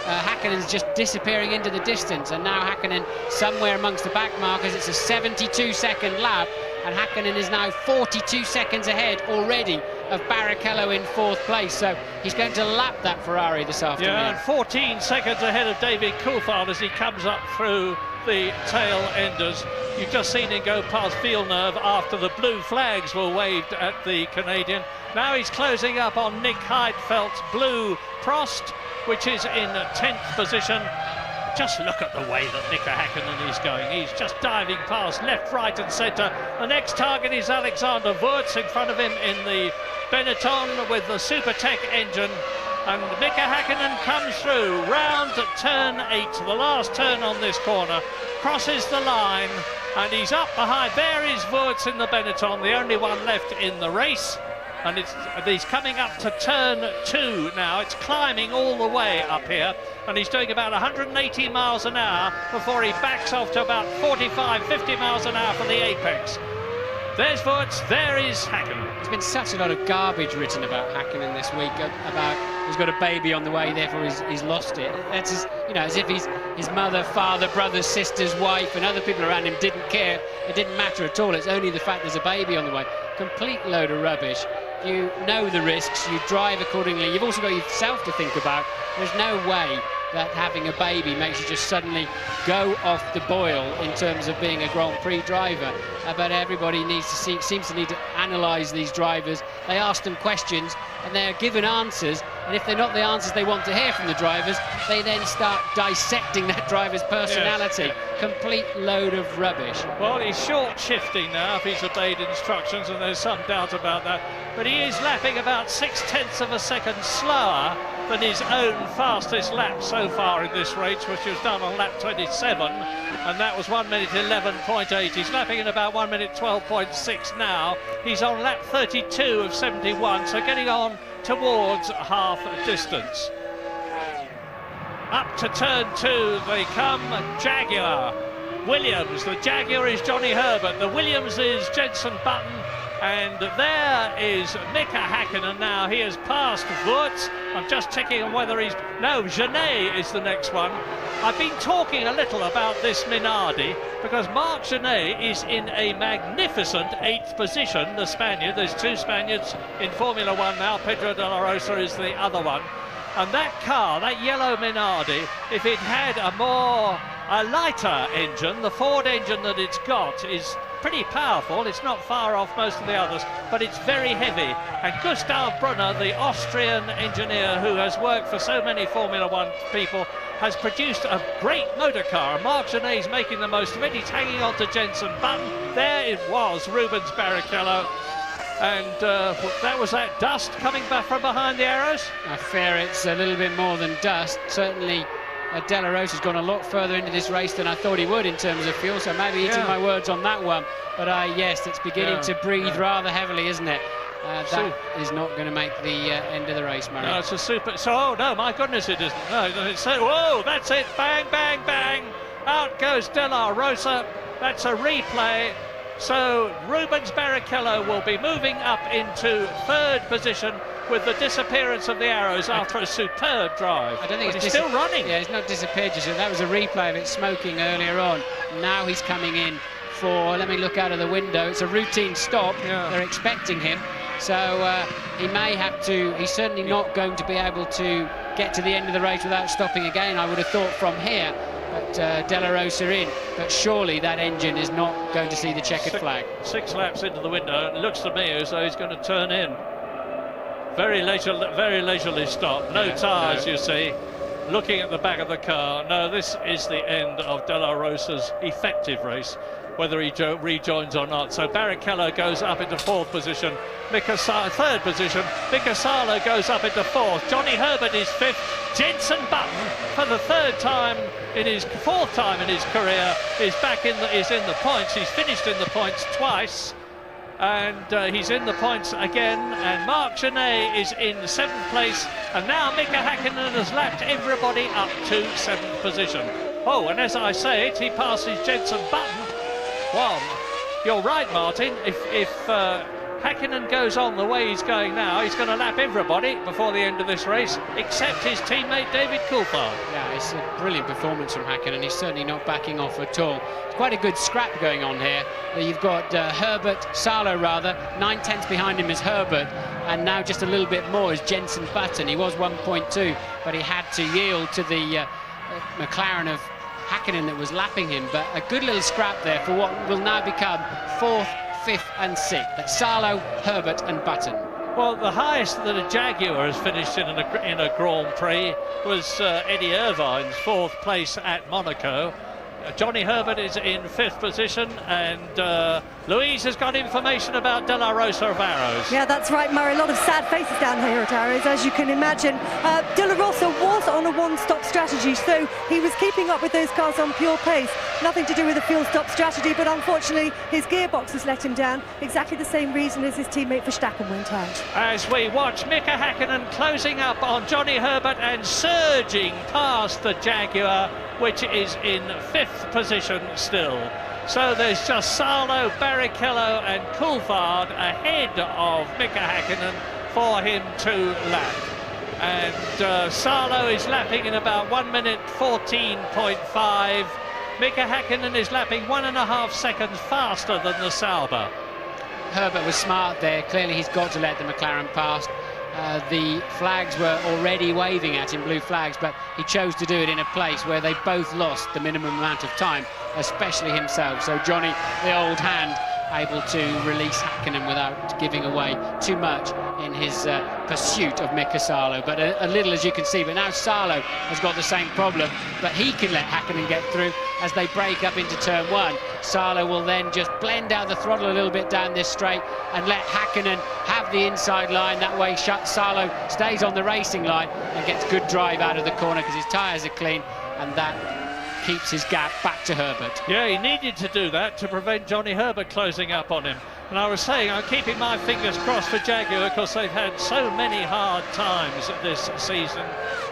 Häkkinen's just disappearing into the distance. And now Häkkinen somewhere amongst the back markers. It's a 72-second lap. And Häkkinen is now 42 seconds ahead already of Barrichello in 4th place, so he's going to lap that Ferrari this afternoon. Yeah, and 14 seconds ahead of David Coulthard as he comes up through the tail enders. You've just seen him go past Villeneuve after the blue flags were waved at the Canadian. Now he's closing up on Nick Heidfeldt's blue Prost, which is in 10th position. Just look at the way that Mika Häkkinen is going. He's just diving past left, right and centre. The next target is Alexander Wurz in front of him in the Benetton with the Supertech engine. And Mika Häkkinen comes through round turn 8, the last turn on this corner, crosses the line, and he's up behind. There is Wurz in the Benetton, the only one left in the race. And he's coming up to turn 2 now. It's climbing all the way up here, and he's doing about 180 miles an hour before he backs off to about 45, 50 miles an hour for the apex. There's Wurz, there is Häkkinen. There's been such a lot of garbage written about Häkkinen this week, about he's got a baby on the way, therefore he's lost it. That's as if his mother, father, brother, sister's wife and other people around him didn't care. It didn't matter at all. It's only the fact there's a baby on the way. Complete load of rubbish. You know the risks, you drive accordingly. You've also got yourself to think about. There's no way that having a baby makes you just suddenly go off the boil in terms of being a Grand Prix driver. But everybody seems to need to analyse these drivers. They ask them questions and they're given answers, and if they're not the answers they want to hear from the drivers, they then start dissecting that driver's personality. Yes. Complete load of rubbish. Well, he's short shifting now if he's obeyed instructions, and there's some doubt about that. But he is lapping about 0.6 of a second slower than his own fastest lap so far in this race, which was done on lap 27, and that was 1 minute 11.8. He's lapping in about 1 minute 12.6 now. He's on lap 32 of 71, so getting on towards half distance. Up to turn 2 they come. Jaguar, Williams. The Jaguar is Johnny Herbert. The Williams is Jenson Button. And there is Mika Hakkinen now. He has passed Wurtz. I'm just checking on whether he's... No, Genet is the next one. I've been talking a little about this Minardi because Marc Genet is in a magnificent 8th position, the Spaniard. There's 2 Spaniards in Formula 1 now. Pedro de la Rosa is the other one. And that car, that yellow Minardi, if it had a lighter engine, the Ford engine that it's got is pretty powerful. It's not far off most of the others, but it's very heavy. And Gustav Brunner, the Austrian engineer who has worked for so many Formula 1 people, has produced a great motor car. And Marc Genet is making the most of it. He's hanging on to Jenson Button. There it was, Rubens Barrichello. And that was that dust coming back from behind the arrows? I fear it's a little bit more than dust. Certainly De La Rosa's gone a lot further into this race than I thought he would in terms of fuel, so maybe eating my words on that one. But yes, it's beginning to breathe rather heavily, isn't it? That is not going to make the end of the race, Murray. No, it's a super... So, oh, no, my goodness, it isn't. No, it's... Whoa, that's it. Bang, bang, bang. Out goes De La Rosa. That's a replay. So Rubens Barrichello will be moving up into 3rd position with the disappearance of the arrows after a superb drive. I don't think he's still running. Yeah, he's not disappeared just yet. That was a replay of it smoking earlier on. Now he's coming in for, let me look out of the window, it's a routine stop. They're expecting him. So he may have to, he's certainly not going to be able to get to the end of the race without stopping again, I would have thought, from here. But De La Rosa in, but surely that engine is not going to see the checkered flag. 6 laps into the window, it looks to me as though he's going to turn in. Very leisurely stop, no tyres, you see. Looking at the back of the car, no, this is the end of De La Rosa's effective race, whether he rejoins or not. So Barrichello goes up into 4th position, 3rd position, Mika Salo goes up into 4th, Johnny Herbert is 5th, Jenson Button for the 4th time in his career is in the points. He's finished in the points twice, and he's in the points again. And Marc Genet is in 7th place, and now Mika Hakkinen has lapped everybody up to 7th position. Oh, and as I say it, he passes Jenson Button. Well, you're right, Martin. If Hakkinen goes on the way he's going now, he's going to lap everybody before the end of this race, except his teammate David Coulthard. Yeah, it's a brilliant performance from Hakkinen. He's certainly not backing off at all. It's quite a good scrap going on here. You've got Salo, 9/10 behind him is Herbert, and now just a little bit more is Jenson Button. He was 1.2, but he had to yield to the McLaren of Hakkinen that was lapping him. But a good little scrap there for what will now become 4th, 5th and 6th. That's Salo, Herbert and Button. Well, the highest that a Jaguar has finished in a Grand Prix was Eddie Irvine's 4th place at Monaco. Johnny Herbert is in 5th position, and Louise has got information about De La Rosa of Arrows. Yeah, that's right, Murray. A lot of sad faces down here at Arrows, as you can imagine. De La Rosa was on a one-stop strategy, so he was keeping up with those cars on pure pace. Nothing to do with the fuel stop strategy, but unfortunately his gearbox has let him down. Exactly the same reason as his teammate Verstappen went out. As we watch Mika Hakkinen closing up on Johnny Herbert and surging past the Jaguar, which is in 5th position still. So there's just Salo, Barrichello and Coulthard ahead of Mika Hakkinen for him to lap. And Salo is lapping in about 1 minute 14.5. Mika Hakkinen is lapping 1.5 seconds faster than the Sauber. Herbert was smart there. Clearly he's got to let the McLaren pass. The flags were already waving at him, blue flags, but he chose to do it in a place where they both lost the minimum amount of time, especially himself. So Johnny, the old hand, able to release Häkkinen without giving away too much in his pursuit of Mika Salo. But a little, as you can see, but now Salo has got the same problem, but he can let Häkkinen get through as they break up into turn one. Salo will then just blend out the throttle a little bit down this straight and let Häkkinen have the inside line. That way Salo stays on the racing line and gets good drive out of the corner because his tyres are clean, and that keeps his gap back to Herbert. Yeah, he needed to do that to prevent Johnny Herbert closing up on him. And I was saying, I'm keeping my fingers crossed for Jaguar because they've had so many hard times this season,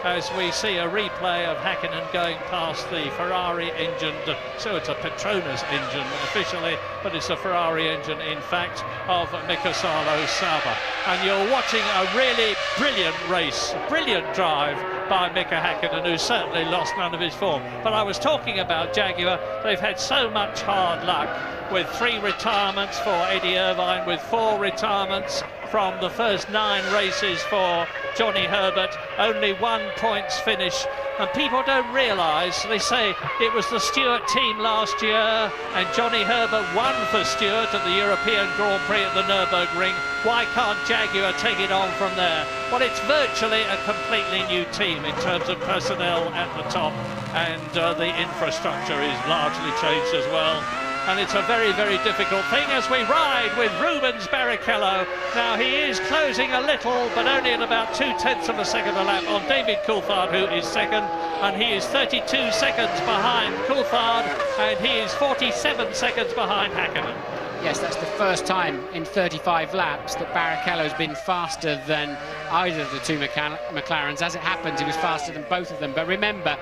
as we see a replay of Häkkinen going past the Ferrari engine. So it's a Petronas engine officially, but it's a Ferrari engine in fact of Mika Salo Sauber. And you're watching a really brilliant race, brilliant drive by Mika Häkkinen, who certainly lost none of his form. But I was talking about Jaguar. They've had so much hard luck, with 3 retirements for Eddie Irvine, with 4 retirements from the first 9 races for Johnny Herbert, only 1 points finish. And people don't realise, they say it was the Stewart team last year and Johnny Herbert won for Stewart at the European Grand Prix at the Nürburgring. Why can't Jaguar take it on from there? Well, it's virtually a completely new team in terms of personnel at the top, and the infrastructure is largely changed as well. And it's a very, very difficult thing as we ride with Rubens Barrichello. Now, he is closing a little, but only at about 0.2 of a second a lap on David Coulthard, who is second, and he is 32 seconds behind Coulthard, and he is 47 seconds behind Häkkinen. Yes, that's the first time in 35 laps that Barrichello's been faster than either of the 2 McLarens. As it happens, he was faster than both of them. But remember,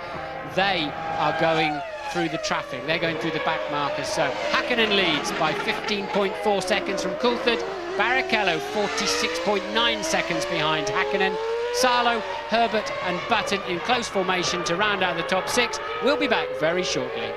they are going through the traffic. They're going through the back markers. So Häkkinen leads by 15.4 seconds from Coulthard. Barrichello 46.9 seconds behind Häkkinen. Salo, Herbert and Button in close formation to round out the top 6. We'll be back very shortly.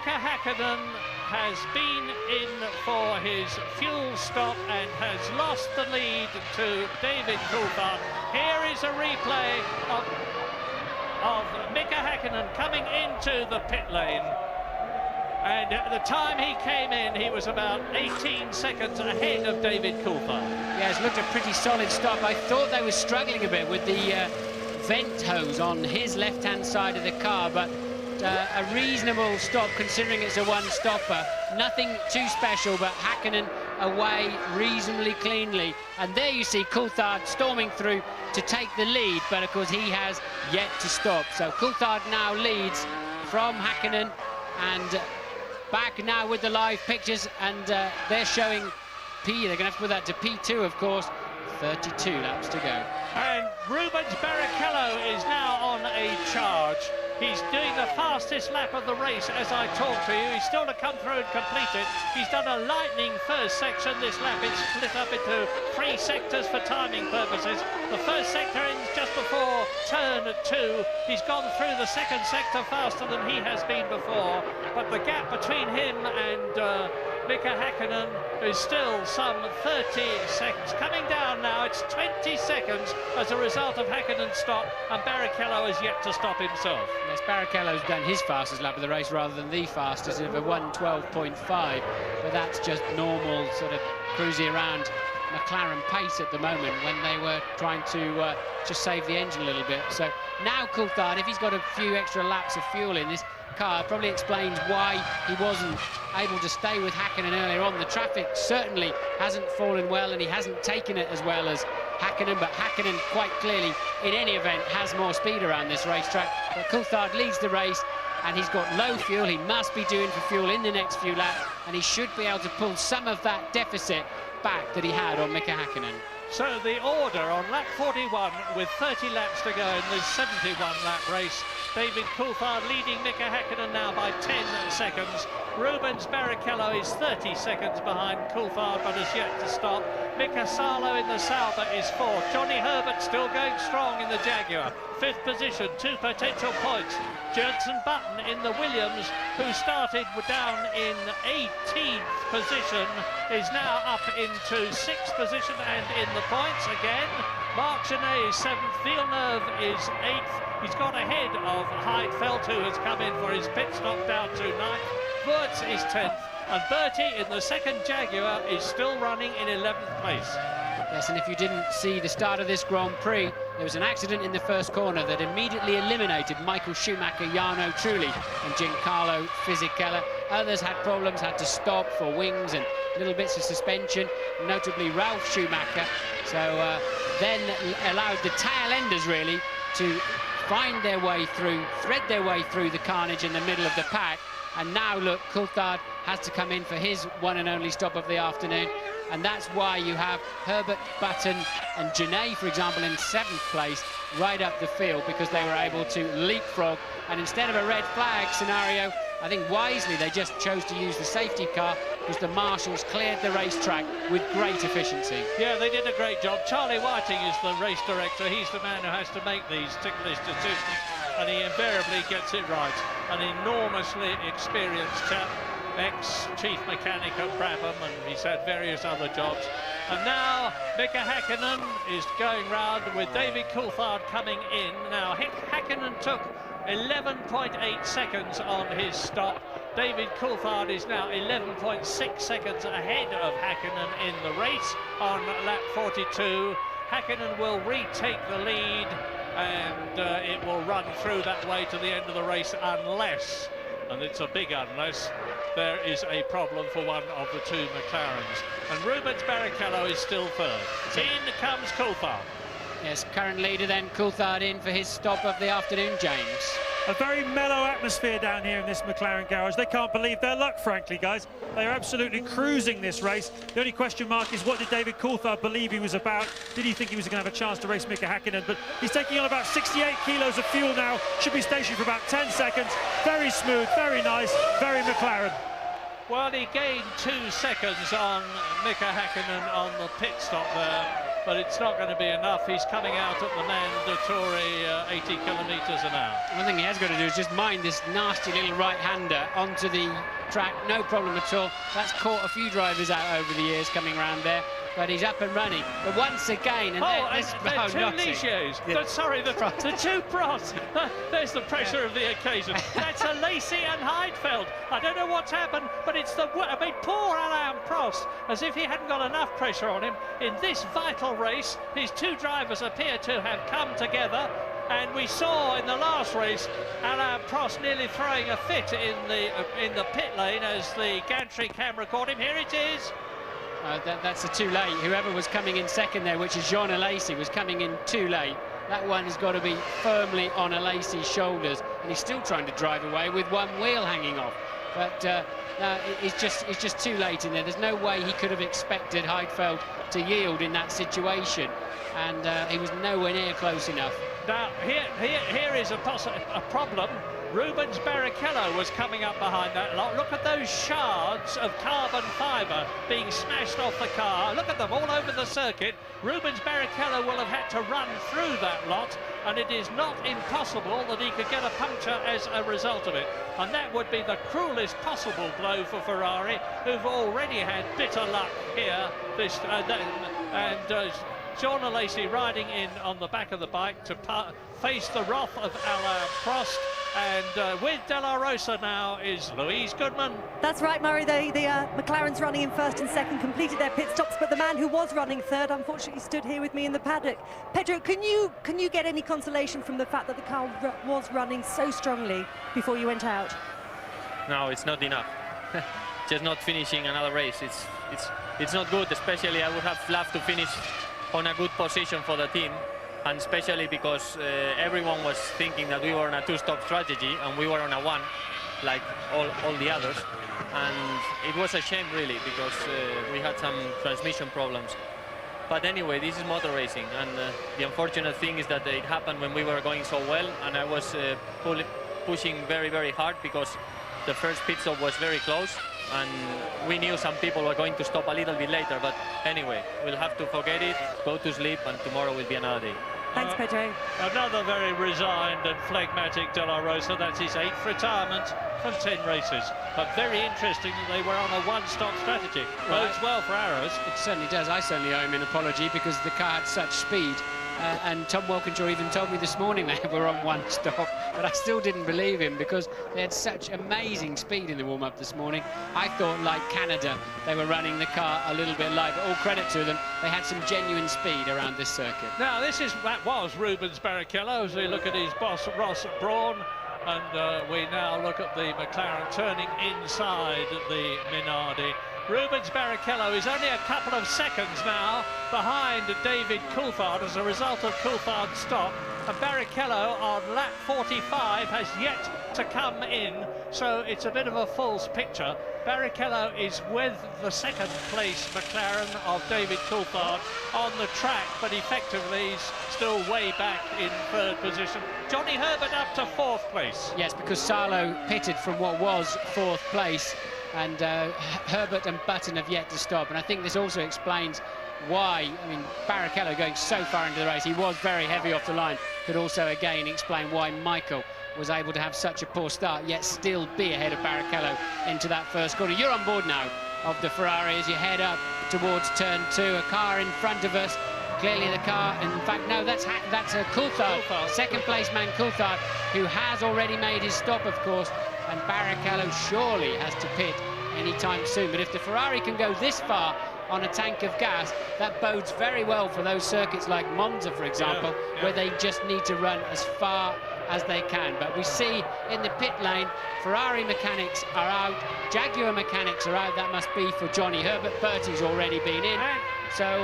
Häkkinen has been in for his fuel stop and has lost the lead to David Coulthard. Here is a replay of Mika Häkkinen coming into the pit lane. And at the time he came in, he was about 18 seconds ahead of David Coulthard. Yeah, it's looked a pretty solid stop. I thought they were struggling a bit with the vent hose on his left-hand side of the car, but a reasonable stop considering it's a one-stopper. Nothing too special, but Häkkinen away reasonably cleanly. And there you see Coulthard storming through to take the lead, but of course he has yet to stop. So Coulthard now leads from Häkkinen, and back now with the live pictures, and they're showing P. They're going to have to put that to P2, of course. 32 laps to go. And Rubens Barrichello is now on a charge. He's doing the fastest lap of the race as I talk to you. He's still to come through and complete it. He's done a lightning first section this lap. It's split up into 3 sectors for timing purposes. The first sector ends just before turn 2. He's gone through the second sector faster than he has been before. But the gap between him and Mika Häkkinen is still some 30 seconds. Coming down now, it's 20 seconds as a result of Häkkinen's stop, and Barrichello is yet to stop himself. Yes, Barrichello's done his fastest lap of the race rather than the fastest of a 1:12.5, but that's just normal sort of cruising around McLaren pace at the moment when they were trying to just save the engine a little bit. So now Coulthard, if he's got a few extra laps of fuel in this car, probably explains why he wasn't able to stay with Häkkinen earlier on. The traffic certainly hasn't fallen well, and he hasn't taken it as well as Häkkinen, but Häkkinen quite clearly in any event has more speed around this racetrack. But Coulthard leads the race, and he's got low fuel. He must be doing for fuel in the next few laps, and he should be able to pull some of that deficit back that he had on Mika Häkkinen. So the order on lap 41 with 30 laps to go in this 71-lap race. David Coulthard leading Mika Häkkinen now by 10 seconds. Rubens Barrichello is 30 seconds behind Coulthard, but has yet to stop. Mika Salo in the Sauber is 4th. Johnny Herbert still going strong in the Jaguar. 5th position, 2 potential points. Jenson Button in the Williams, who started down in 18th position, is now up into 6th position and in the points again. Marc Genet is 7th, Villeneuve is 8th. He's got ahead of Heidfeld, who has come in for his pit stop down to 9th. Wurz is 10th, and Bertie in the second Jaguar is still running in 11th place. Yes, and if you didn't see the start of this Grand Prix, there was an accident in the first corner that immediately eliminated Michael Schumacher, Jarno Trulli and Giancarlo Fisichella. Others had problems, had to stop for wings and little bits of suspension, notably Ralf Schumacher. So then allowed the tail enders really to find their way through, thread their way through the carnage in the middle of the pack. And now look, Coulthard has to come in for his one and only stop of the afternoon, and that's why you have Herbert, Button and Genet, for example, in 7th place right up the field, because they were able to leapfrog. And instead of a red flag scenario, I think wisely they just chose to use the safety car, because the marshals cleared the racetrack with great efficiency. Yeah, they did a great job. Charlie Whiting is the race director. He's the man who has to make these ticklish decisions, and he invariably gets it right. An enormously experienced chap, ex-chief mechanic at Brabham, and he's had various other jobs. And now Mika Häkkinen is going round with David Coulthard coming in. Now Häkkinen took 11.8 seconds on his stop. David Coulthard is now 11.6 seconds ahead of Häkkinen in the race on lap 42. Häkkinen will retake the lead, and it will run through that way to the end of the race unless, and it's a big unless, there is a problem for one of the 2 McLarens. And Rubens Barrichello is still 3rd. In comes Coulthard. Yes, current leader then, Coulthard in for his stop of the afternoon, James. A very mellow atmosphere down here in this McLaren garage. They can't believe their luck, frankly, guys. They are absolutely cruising this race. The only question mark is, what did David Coulthard believe he was about? Did he think he was going to have a chance to race Mika Häkkinen? But he's taking on about 68 kilos of fuel now. Should be stationed for about 10 seconds. Very smooth, very nice, very McLaren. Well, he gained 2 seconds on Mika Häkkinen on the pit stop there, but it's not going to be enough. He's coming out at the mandatory 80 kilometres an hour. One thing he has got to do is just mind this nasty little right-hander onto the track, no problem at all. That's caught a few drivers out over the years coming around there, but he's up and running. But once again, and two Ligiers. Sorry, the 2 Prosts. There's the pressure of the occasion. That's a Lacey and Heidfeld. I don't know what's happened, but it's poor Alain Prost, as if he hadn't got enough pressure on him in this vital race. His 2 drivers appear to have come together, and we saw in the last race Alain Prost nearly throwing a fit in the pit lane as the gantry camera caught him. Here it is. That's too late. Whoever was coming in second there, which is Jean Alesi, was coming in too late. That one has got to be firmly on Alesi's shoulders, and he's still trying to drive away with one wheel hanging off. But no, it's just too late in there. There's no way he could have expected Heidfeld to yield in that situation, and he was nowhere near close enough. Now, here is a problem. Rubens Barrichello was coming up behind that lot. Look at those shards of carbon fibre being smashed off the car. Look at them all over the circuit. Rubens Barrichello will have had to run through that lot, and it is not impossible that he could get a puncture as a result of it. And that would be the cruelest possible blow for Ferrari, who've already had bitter luck here. Jean Alesi riding in on the back of the bike to face the wrath of Alain Prost. And with De La Rosa now is Louise Goodman. That's right, Murray. The McLaren's running in first and second, completed their pit stops, but the man who was running third unfortunately stood here with me in the paddock. Pedro, can you get any consolation from the fact that the car was running so strongly before you went out? No, it's not enough. Just not finishing another race. It's not good. Especially, I would have loved to finish on a good position for the team, and especially because everyone was thinking that we were on a two-stop strategy and we were on a one, like all the others. And it was a shame, really, because we had some transmission problems. But anyway, this is motor racing, and the unfortunate thing is that it happened when we were going so well, and I was pushing very, very hard because the first pit stop was very close, and we knew some people were going to stop a little bit later. But anyway, we'll have to forget it, go to sleep, and tomorrow will be another day. Thanks, Pedro. Another very resigned and phlegmatic De La Rosa. That's his 8th retirement from 10 races. But very interesting that they were on a one-stop strategy. Bodes well for Arrows. It certainly does. I certainly owe him an apology because the car had such speed. And Tom Walkinshaw even told me this morning they were on one stop, but I still didn't believe him because they had such amazing speed in the warm-up this morning. I thought, like Canada, they were running the car a little bit light, but all credit to them, they had some genuine speed around this circuit. Now, that was Rubens Barrichello as we look at his boss, Ross Brawn, and we now look at the McLaren turning inside the Minardi. Rubens Barrichello is only a couple of seconds now behind David Coulthard as a result of Coulthard's stop, and Barrichello on lap 45 has yet to come in, so it's a bit of a false picture. Barrichello is with the second place McLaren of David Coulthard on the track, but effectively he's still way back in third position. Johnny Herbert up to 4th place. Yes, because Salo pitted from what was 4th place, and Herbert and Button have yet to stop, and I think this also explains why, I mean, Barrichello going so far into the race, he was very heavy off the line, could also again explain why Michael was able to have such a poor start yet still be ahead of Barrichello into that first corner. You're on board now of the Ferrari as you head up towards turn 2. A car in front of us, clearly the car, in fact no, that's a Coulthard, second place man Coulthard, who has already made his stop, of course, and Barrichello surely has to pit anytime soon. But if the Ferrari can go this far on a tank of gas, that bodes very well for those circuits like Monza, for example, where they just need to run as far as they can. But we see in the pit lane, Ferrari mechanics are out, Jaguar mechanics are out. That must be for Johnny Herbert. Bertie's already been in. So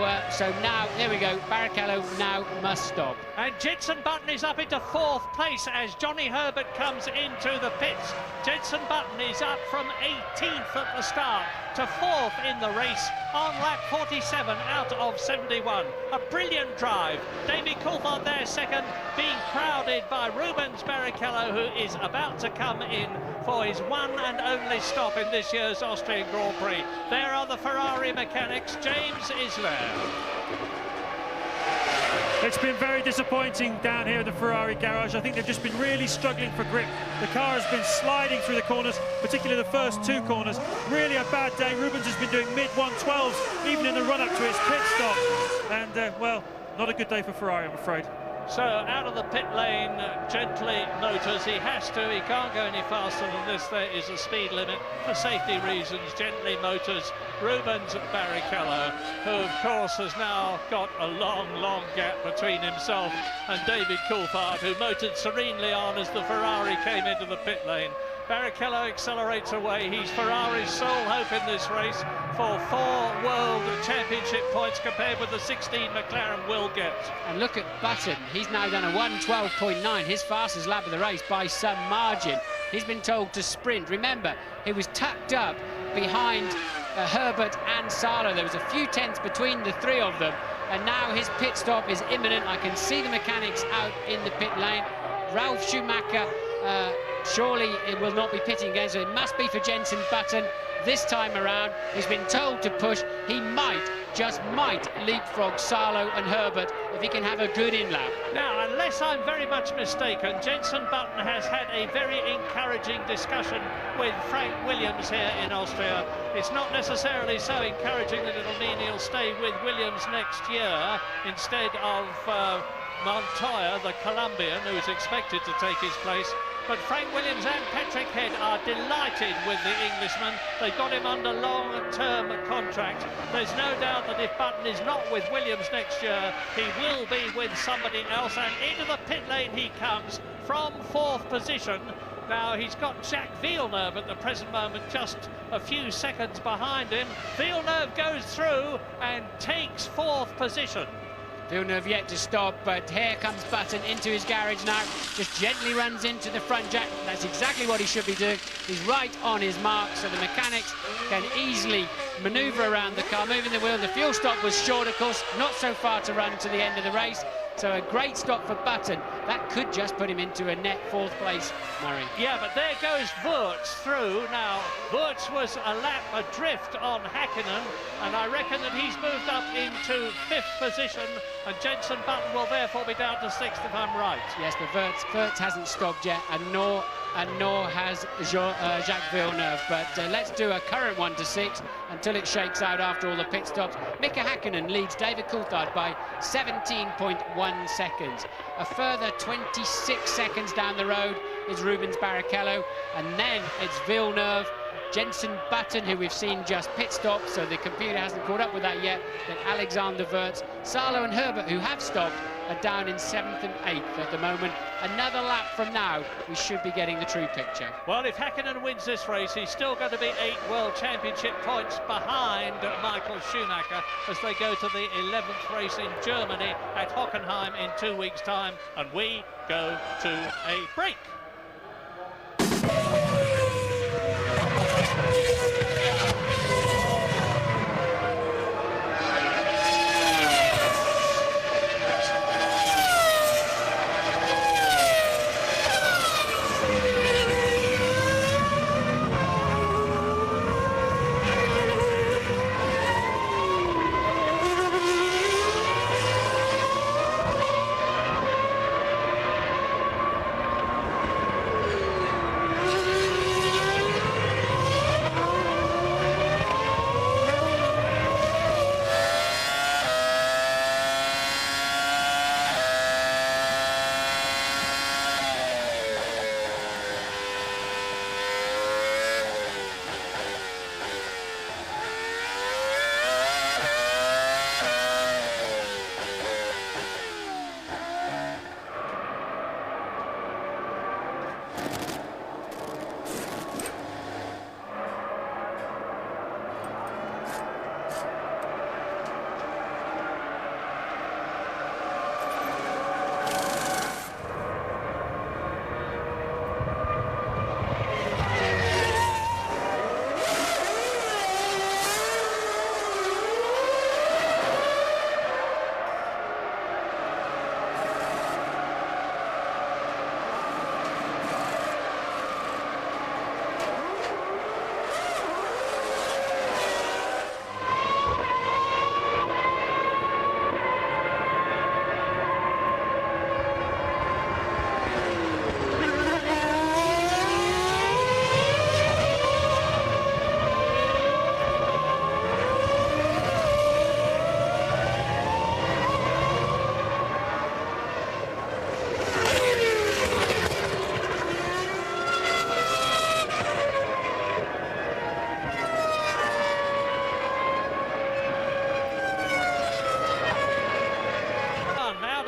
now, there we go, Barrichello now must stop. And Jenson Button is up into 4th place as Johnny Herbert comes into the pits. Jenson Button is up from 18th at the start to 4th in the race on lap 47 out of 71. A brilliant drive. David Coulthard there second, being crowded by Rubens Barrichello, who is about to come in for his one and only stop in this year's Austrian Grand Prix. There are the Ferrari mechanics. James is there. It's been very disappointing down here in the Ferrari garage. I think they've just been really struggling for grip. The car has been sliding through the corners, particularly the first 2 corners. Really a bad day. Rubens has been doing mid-112s, even in the run-up to his pit stop. And, well, not a good day for Ferrari, I'm afraid. So out of the pit lane, gently Motors. He has to, he can't go any faster than this. There is a speed limit for safety reasons. Gently Motors, Rubens Barrichello, who of course has now got a long gap between himself and David Coulthard, who motored serenely on as the Ferrari came into the pit lane. Barrichello accelerates away. He's Ferrari's sole hope in this race for 4 World Championship points compared with the 16 McLaren will get. And look at Button. He's now done a 1:12.9, his fastest lap of the race by some margin. He's been told to sprint. Remember, he was tucked up behind Herbert and Salo. There was a few tenths between the three of them, and now his pit stop is imminent. I can see the mechanics out in the pit lane. Ralf Schumacher, surely it will not be pitting again, so it must be for Jenson Button this time around. He's been told to push. He might, just might, leapfrog Salo and Herbert if he can have a good in-lap. Now, unless I'm very much mistaken, Jenson Button has had a very encouraging discussion with Frank Williams here in Austria. It's not necessarily so encouraging that it'll mean he'll stay with Williams next year instead of Montoya, the Colombian, who's expected to take his place. But Frank Williams and Patrick Head are delighted with the Englishman. They've got him under long-term contract. There's no doubt that if Button is not with Williams next year, he will be with somebody else. And into the pit lane he comes from 4th position. Now, he's got Jacques Villeneuve at the present moment just a few seconds behind him. Villeneuve goes through and takes 4th position. Villeneuve yet to stop, but here comes Button into his garage now. Just gently runs into the front jack. That's exactly what he should be doing. He's right on his mark, so the mechanics can easily manoeuvre around the car, moving the wheel. The fuel stop was short, of course, not so far to run to the end of the race. So a great stop for Button. That could just put him into a net 4th place, Murray. Yeah, but there goes Wurz through. Now, Wurz was a lap adrift on Hakkinen, and I reckon that he's moved up into 5th position, and Jenson Button will therefore be down to 6th if I'm right. Yes, but Wurz hasn't stopped yet, and nor has Jacques Villeneuve. But let's do a current 1 to 6 until it shakes out after all the pit stops. Mika Hakkinen leads David Coulthard by 17.1 seconds. A further 26 seconds down the road is Rubens Barrichello, and then it's Villeneuve, Jenson Button, who we've seen just pit stop, so the computer hasn't caught up with that yet, then Alexander Wurz. Salo and Herbert, who have stopped, are down in 7th and 8th at the moment. Another lap from now, we should be getting the true picture. Well, if Hakkinen wins this race, he's still going to be 8 World Championship points behind Michael Schumacher as they go to the 11th race in Germany at Hockenheim in 2 weeks' time, and we go to a break.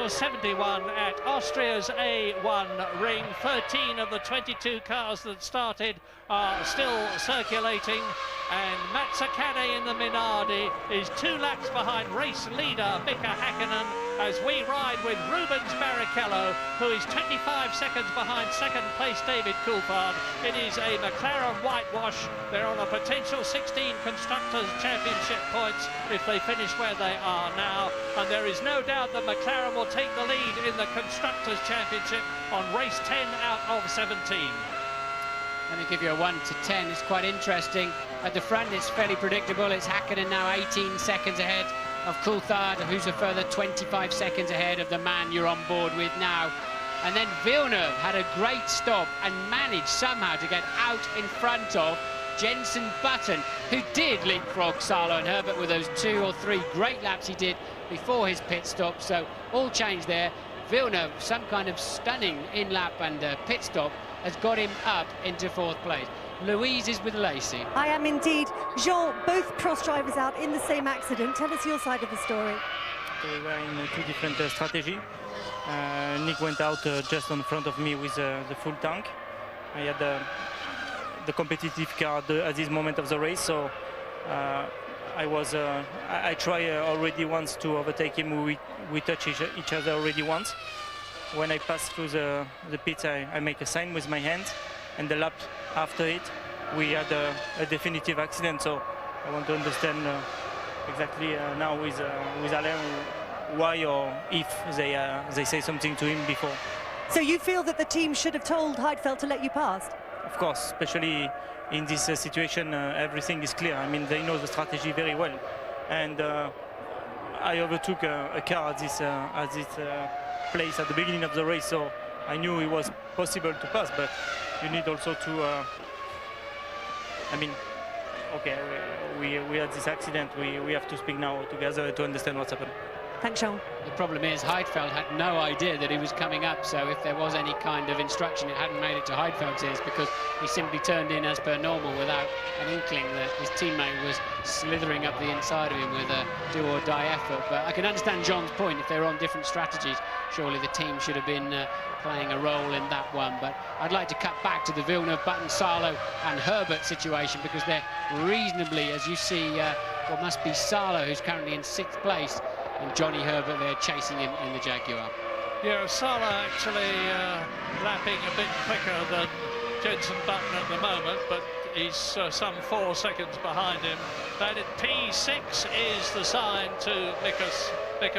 71 at Austria's A1 ring. 13 of the 22 cars that started are still circulating, and Mazzacane in the Minardi is 2 laps behind race leader Mika Häkkinen as we ride with Rubens Barrichello, who is 25 seconds behind second place David Coulthard. It is a McLaren whitewash. They're on a potential 16 Constructors' Championship points if they finish where they are now, and there is no doubt that McLaren will take the lead in the Constructors' Championship on race 10 out of 17. Let me give you a 1 to 10. It's quite interesting. At the front, it's fairly predictable. It's Häkkinen now 18 seconds ahead of Coulthard, who's a further 25 seconds ahead of the man you're on board with now. And then Villeneuve had a great stop and managed somehow to get out in front of Jenson Button, who did leapfrog Salo and Herbert with those 2 or 3 great laps he did before his pit stop. So all changed there. Villeneuve, some kind of stunning in-lap and pit stop, has got him up into 4th place. Louise is with Lacey. I am indeed. Jean, both Prost drivers out in the same accident. Tell us your side of the story. We were in 2 different strategies. Nick went out just in front of me with the full tank. I had the competitive car at this moment of the race, so I tried already once to overtake him. We touched each other already once. When I pass through the pits, I make a sign with my hands, and the lap after it, we had a definitive accident. So I want to understand exactly now with Alain why or if they say something to him before. So you feel that the team should have told Heidfeld to let you past? Of course, especially in this situation, everything is clear. I mean, they know the strategy very well, and I overtook a car at this place at the beginning of the race, so I knew it was possible to pass. But you need also to, I mean, okay, we had this accident. We have to speak now together to understand what's happened. Thanks, Sean. The problem is Heidfeld had no idea that he was coming up, so if there was any kind of instruction, it hadn't made it to Heidfeld's ears, because he simply turned in as per normal without an inkling that his teammate was slithering up the inside of him with a do-or-die effort. But I can understand John's point. If they're on different strategies, surely the team should have been playing a role in that one. But I'd like to cut back to the Villeneuve, Button, Salo and Herbert situation, because they're reasonably, as you see, what must be Salo, who's currently in 6th place, and Johnny Herbert there chasing him in the Jaguar. Yeah, Sala actually lapping a bit quicker than Jenson Button at the moment, but he's some 4 seconds behind him. That at P6 is the sign to Mika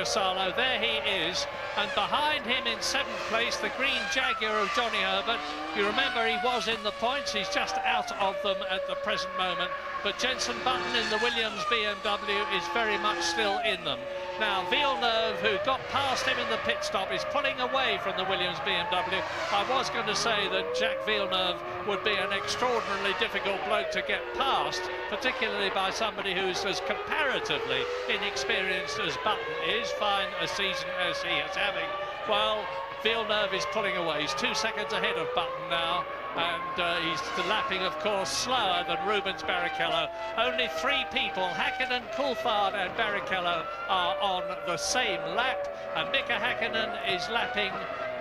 Salo. There he is, and behind him in 7th place, the green Jaguar of Johnny Herbert. You remember he was in the points, he's just out of them at the present moment, but Jenson Button in the Williams BMW is very much still in them. Now Villeneuve, who got past him in the pit stop, is pulling away from the Williams BMW. I was going to say that Jacques Villeneuve would be an extraordinarily difficult bloke to get past, particularly by somebody who's as comparatively inexperienced as Button is, fine a season as he is having. Well, Villeneuve is pulling away. He's 2 seconds ahead of Button now, and he's lapping, of course, slower than Rubens Barrichello. Only 3 people, Häkkinen, Coulthard and Barrichello, are on the same lap, and Mika Häkkinen is lapping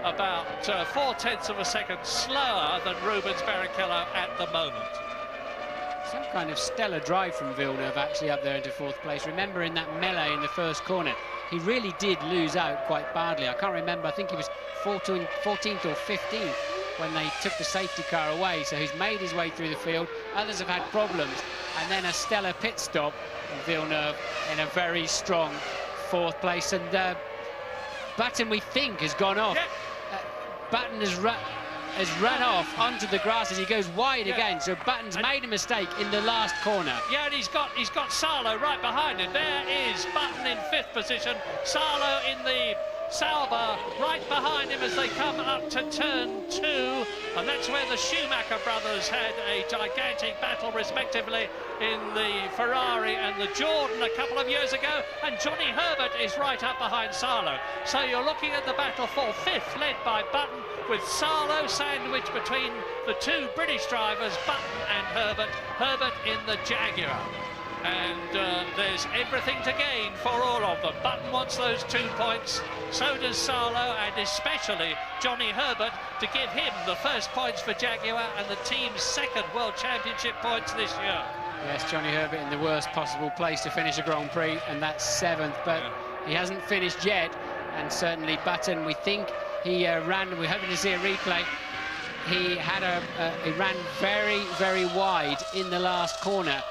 about 0.4 of a second slower than Rubens Barrichello at the moment. Some kind of stellar drive from Villeneuve actually up there into 4th place. Remember in that melee in the first corner, he really did lose out quite badly. I can't remember, I think he was 14th or 15th when they took the safety car away. So he's made his way through the field. Others have had problems. And then a stellar pit stop. And Villeneuve in a very strong 4th place. And Button, we think, has gone off. Yeah. Button has run off onto the grass as he goes wide again. So Button's made a mistake in the last corner. Yeah, and he's got Salo right behind him. There is Button in 5th position. Salo in the Sauber right behind him as they come up to turn 2, and that's where the Schumacher brothers had a gigantic battle respectively in the Ferrari and the Jordan a couple of years ago, and Johnny Herbert is right up behind Salo. So you're looking at the battle for 5th, led by Button, with Salo sandwiched between the 2 British drivers, Button and Herbert in the Jaguar. and there's everything to gain for all of them. Button wants those 2 points, so does Salo, and especially Johnny Herbert, to give him the first points for Jaguar and the team's second World Championship points this year. Yes, Johnny Herbert in the worst possible place to finish a Grand Prix, and that's 7th, but he hasn't finished yet. And certainly Button, we think he ran, we're hoping to see a replay, he ran very, very wide in the last corner.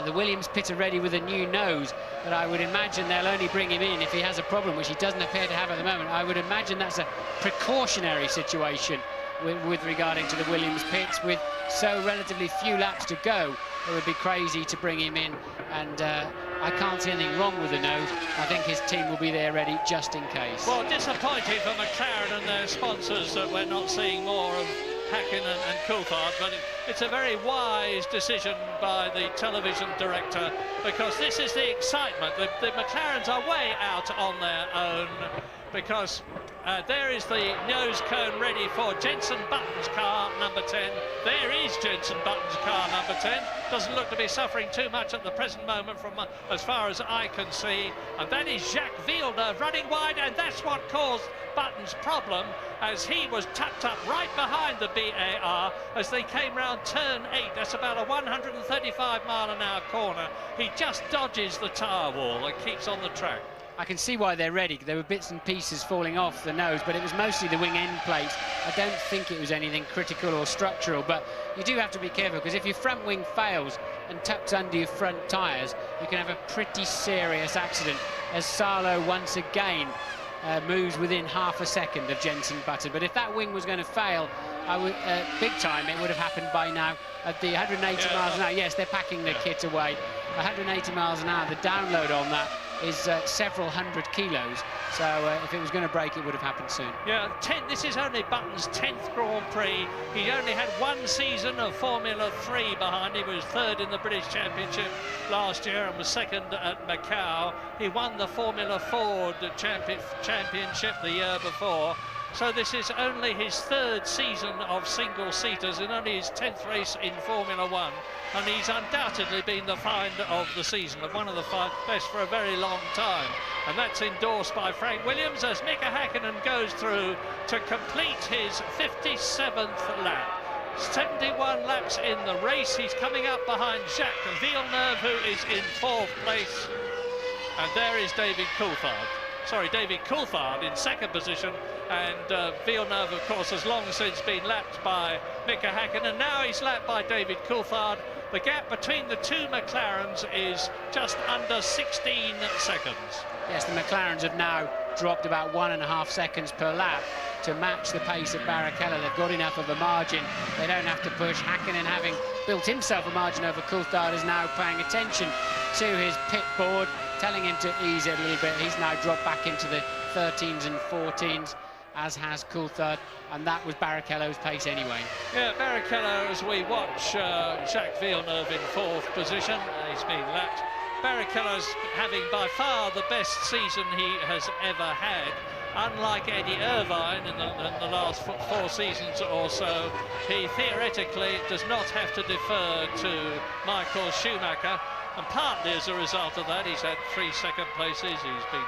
The Williams pit are ready with a new nose, but I would imagine they'll only bring him in if he has a problem, which he doesn't appear to have at the moment. I would imagine that's a precautionary situation with regarding to the Williams pits. With so relatively few laps to go, it would be crazy to bring him in, and I can't see anything wrong with the nose. I think his team will be there ready just in case. Well, disappointing for McLaren and their sponsors that we're not seeing more of Hakkinen and Coulthard, but it's a very wise decision by the television director, because this is the excitement. The McLarens are way out on their own, because there is the nose cone ready for Jenson Button's car, number 10. There is Jenson Button's car, number 10. Doesn't look to be suffering too much at the present moment from as far as I can see. And that is Jacques Villeneuve running wide, and that's what caused Button's problem, as he was tucked up right behind the BAR as they came round turn 8. That's about a 135-mile-an-hour corner. He just dodges the tyre wall and keeps on the track. I can see why they're ready. There were bits and pieces falling off the nose, but it was mostly the wing end plates. I don't think it was anything critical or structural, but you do have to be careful, because if your front wing fails and tucks under your front tyres, you can have a pretty serious accident, as Salo once again moves within half a second of Jenson Button. But if that wing was going to fail, I would, big time, it would have happened by now. At the 180 miles an hour, yes, they're packing the kit away. 180 miles an hour, the download on that is several hundred kilos. So if it was going to break, it would have happened soon. Yeah, this is only Button's 10th Grand Prix. He only had one season of Formula 3 behind him. He was third in the British Championship last year and was second at Macau. He won the Formula Ford Championship the year before. So this is only his third season of single-seaters and only his 10th race in Formula 1. And he's undoubtedly been the find of the season, and one of the best for a very long time. And that's endorsed by Frank Williams as Mika Hakkinen goes through to complete his 57th lap. 71 laps in the race. He's coming up behind Jacques Villeneuve, who is in 4th place. And there is David Coulthard in 2nd position, and Villeneuve, of course, has long since been lapped by Mika Hakkinen. Now he's lapped by David Coulthard. The gap between the two McLarens is just under 16 seconds. Yes, the McLarens have now dropped about 1.5 seconds per lap to match the pace of Barrichello. They've got enough of a margin. They don't have to push. Hakkinen, having built himself a margin over Coulthard, is now paying attention to his pit board, telling him to ease it a little bit. He's now dropped back into the 13s and 14s, as has Coulthard, and that was Barrichello's pace anyway. Yeah, Barrichello, as we watch Jacques Villeneuve in 4th position, he's been lapped. Barrichello's having by far the best season he has ever had. Unlike Eddie Irvine in the last 4 seasons or so, he theoretically does not have to defer to Michael Schumacher, and partly as a result of that, he's had 3 second places, he's been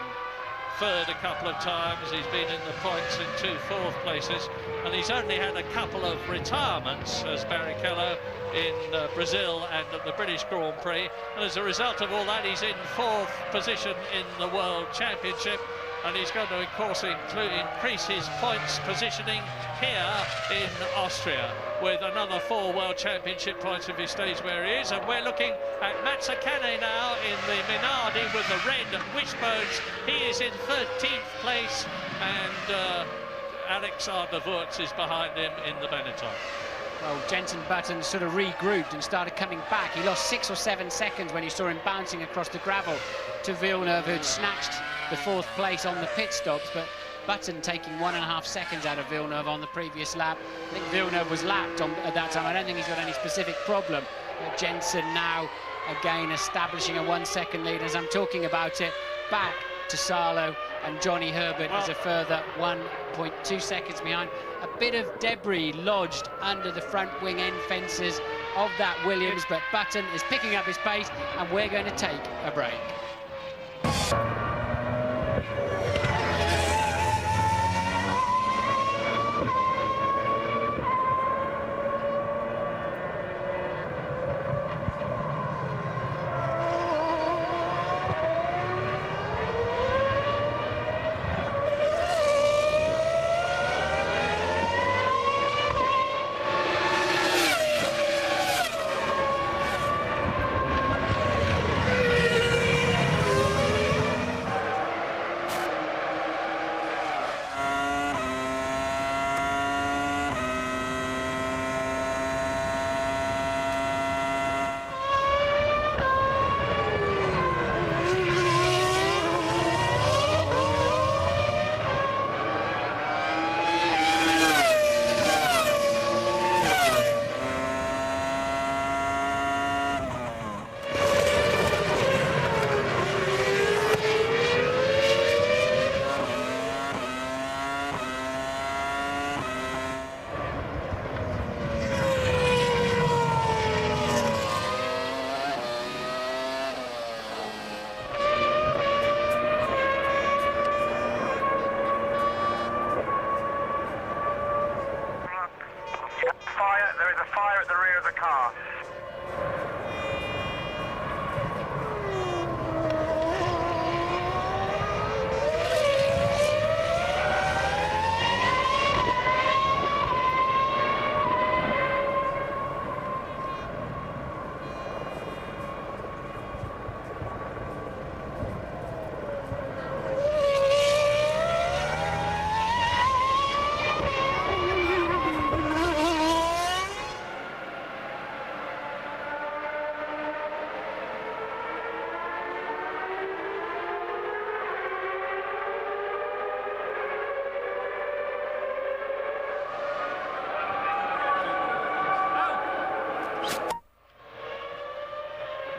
third a couple of times, he's been in the points in 2 4th places, and he's only had a couple of retirements as Barrichello in Brazil and at the British Grand Prix, and as a result of all that, he's in 4th position in the World Championship, and he's going to, of course, increase his points positioning here in Austria with another 4 World Championship points if he stays where he is. And we're looking at Mazzacane now in the Minardi with the red wishbones. He is in 13th place, and Alexander Wurz is behind him in the Benetton. Well, Jenson Button sort of regrouped and started coming back. He lost 6 or 7 seconds when you saw him bouncing across the gravel to Villeneuve, who'd snatched the 4th place on the pit stops, but Button taking 1.5 seconds out of Villeneuve on the previous lap. I think Villeneuve was lapped at that time. I don't think he's got any specific problem. Jenson now again establishing a 1 second lead as I'm talking about it, back to Salo, and Johnny Herbert is a further 1.2 seconds behind. A bit of debris lodged under the front wing end fences of that Williams, but Button is picking up his pace, and we're going to take a break. There is a fire at the rear of the car.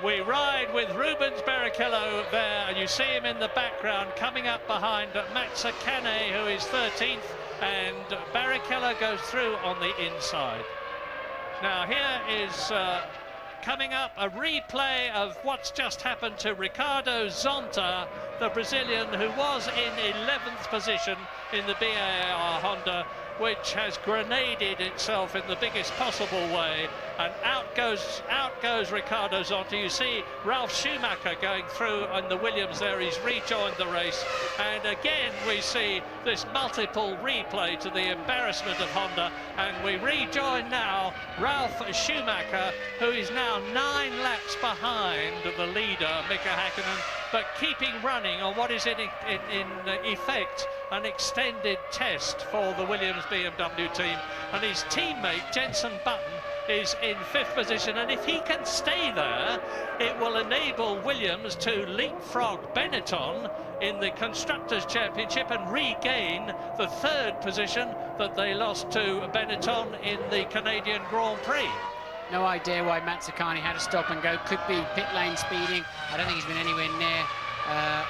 We ride with Rubens Barrichello there, and you see him in the background coming up behind Mazzacane, who is 13th, and Barrichello goes through on the inside. Now here is coming up a replay of what's just happened to Ricardo Zonta, the Brazilian who was in 11th position in the BAR Honda, which has grenaded itself in the biggest possible way, and out goes Ricardo Zonta. You see Ralf Schumacher going through on the Williams there. He's rejoined the race, and again we see this multiple replay to the embarrassment of Honda, and we rejoin now Ralf Schumacher, who is now 9 laps behind the leader Mika Häkkinen, but keeping running on what is in effect an extended test for the Williams BMW team. And his teammate Jenson Button is in 5th position, and if he can stay there, it will enable Williams to leapfrog Benetton in the Constructors' Championship and regain the 3rd position that they lost to Benetton in the Canadian Grand Prix. No idea why Mazzacane had to stop and go. Could be pit lane speeding. I don't think he's been anywhere near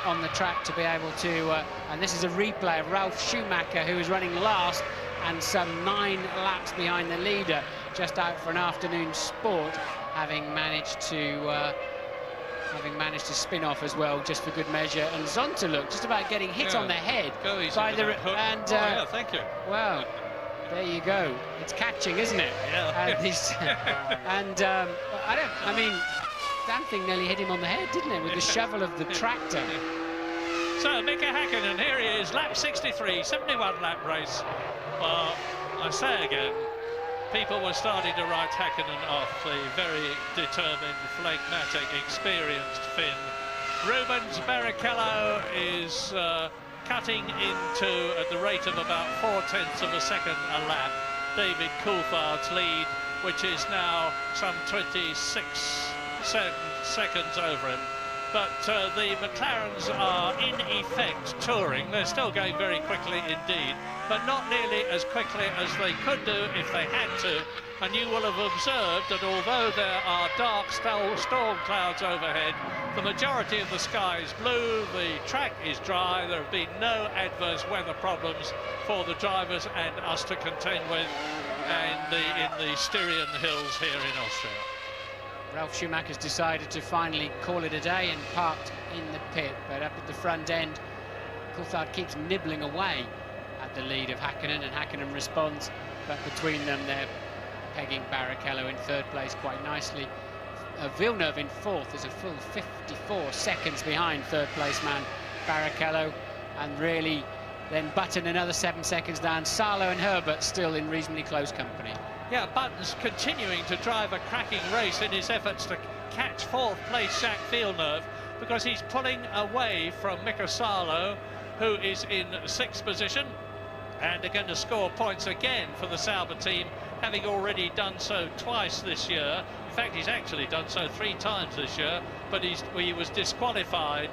on the track to be able to, and this is a replay of Ralf Schumacher, who is running last and some 9 laps behind the leader, just out for an afternoon sport, having managed to spin off as well, just for good measure. And Zonta, look, just about getting hit on the head by the and yeah, thank you. Well, there you go. It's catching, isn't it? Yeah. And he's I mean, damn thing nearly hit him on the head, didn't it, with the shovel of the tractor. So Mika Häkkinen, here he is, lap 63, 71 lap race. Well, I say again, people were starting to write Häkkinen off, the very determined, phlegmatic, experienced Finn. Rubens Barrichello is cutting into, at the rate of about 0.4 of a second a lap, David Coulthard's lead, which is now some 26 seconds over him. But the McLarens are in effect touring. They're still going very quickly indeed, but not nearly as quickly as they could do if they had to. And you will have observed that although there are dark storm clouds overhead, the majority of the sky is blue, the track is dry, there have been no adverse weather problems for the drivers and us to contend with. and in the Styrian Hills here in Austria. Ralf Schumacher's decided to finally call it a day and parked in the pit, but up at the front end, Coulthard keeps nibbling away at the lead of Häkkinen, and Häkkinen responds, but between them they're pegging Barrichello in third place quite nicely. Villeneuve in fourth is a full 54 seconds behind third place man Barrichello, and really then Button another 7 seconds down. Salo and Herbert still in reasonably close company. Yeah, Button's continuing to drive a cracking race in his efforts to catch fourth place Jacques Villeneuve, because he's pulling away from Mika Salo, who is in sixth position and are going to score points again for the Sauber team, having already done so twice this year. In fact, he's actually done so 3 times this year, but he was disqualified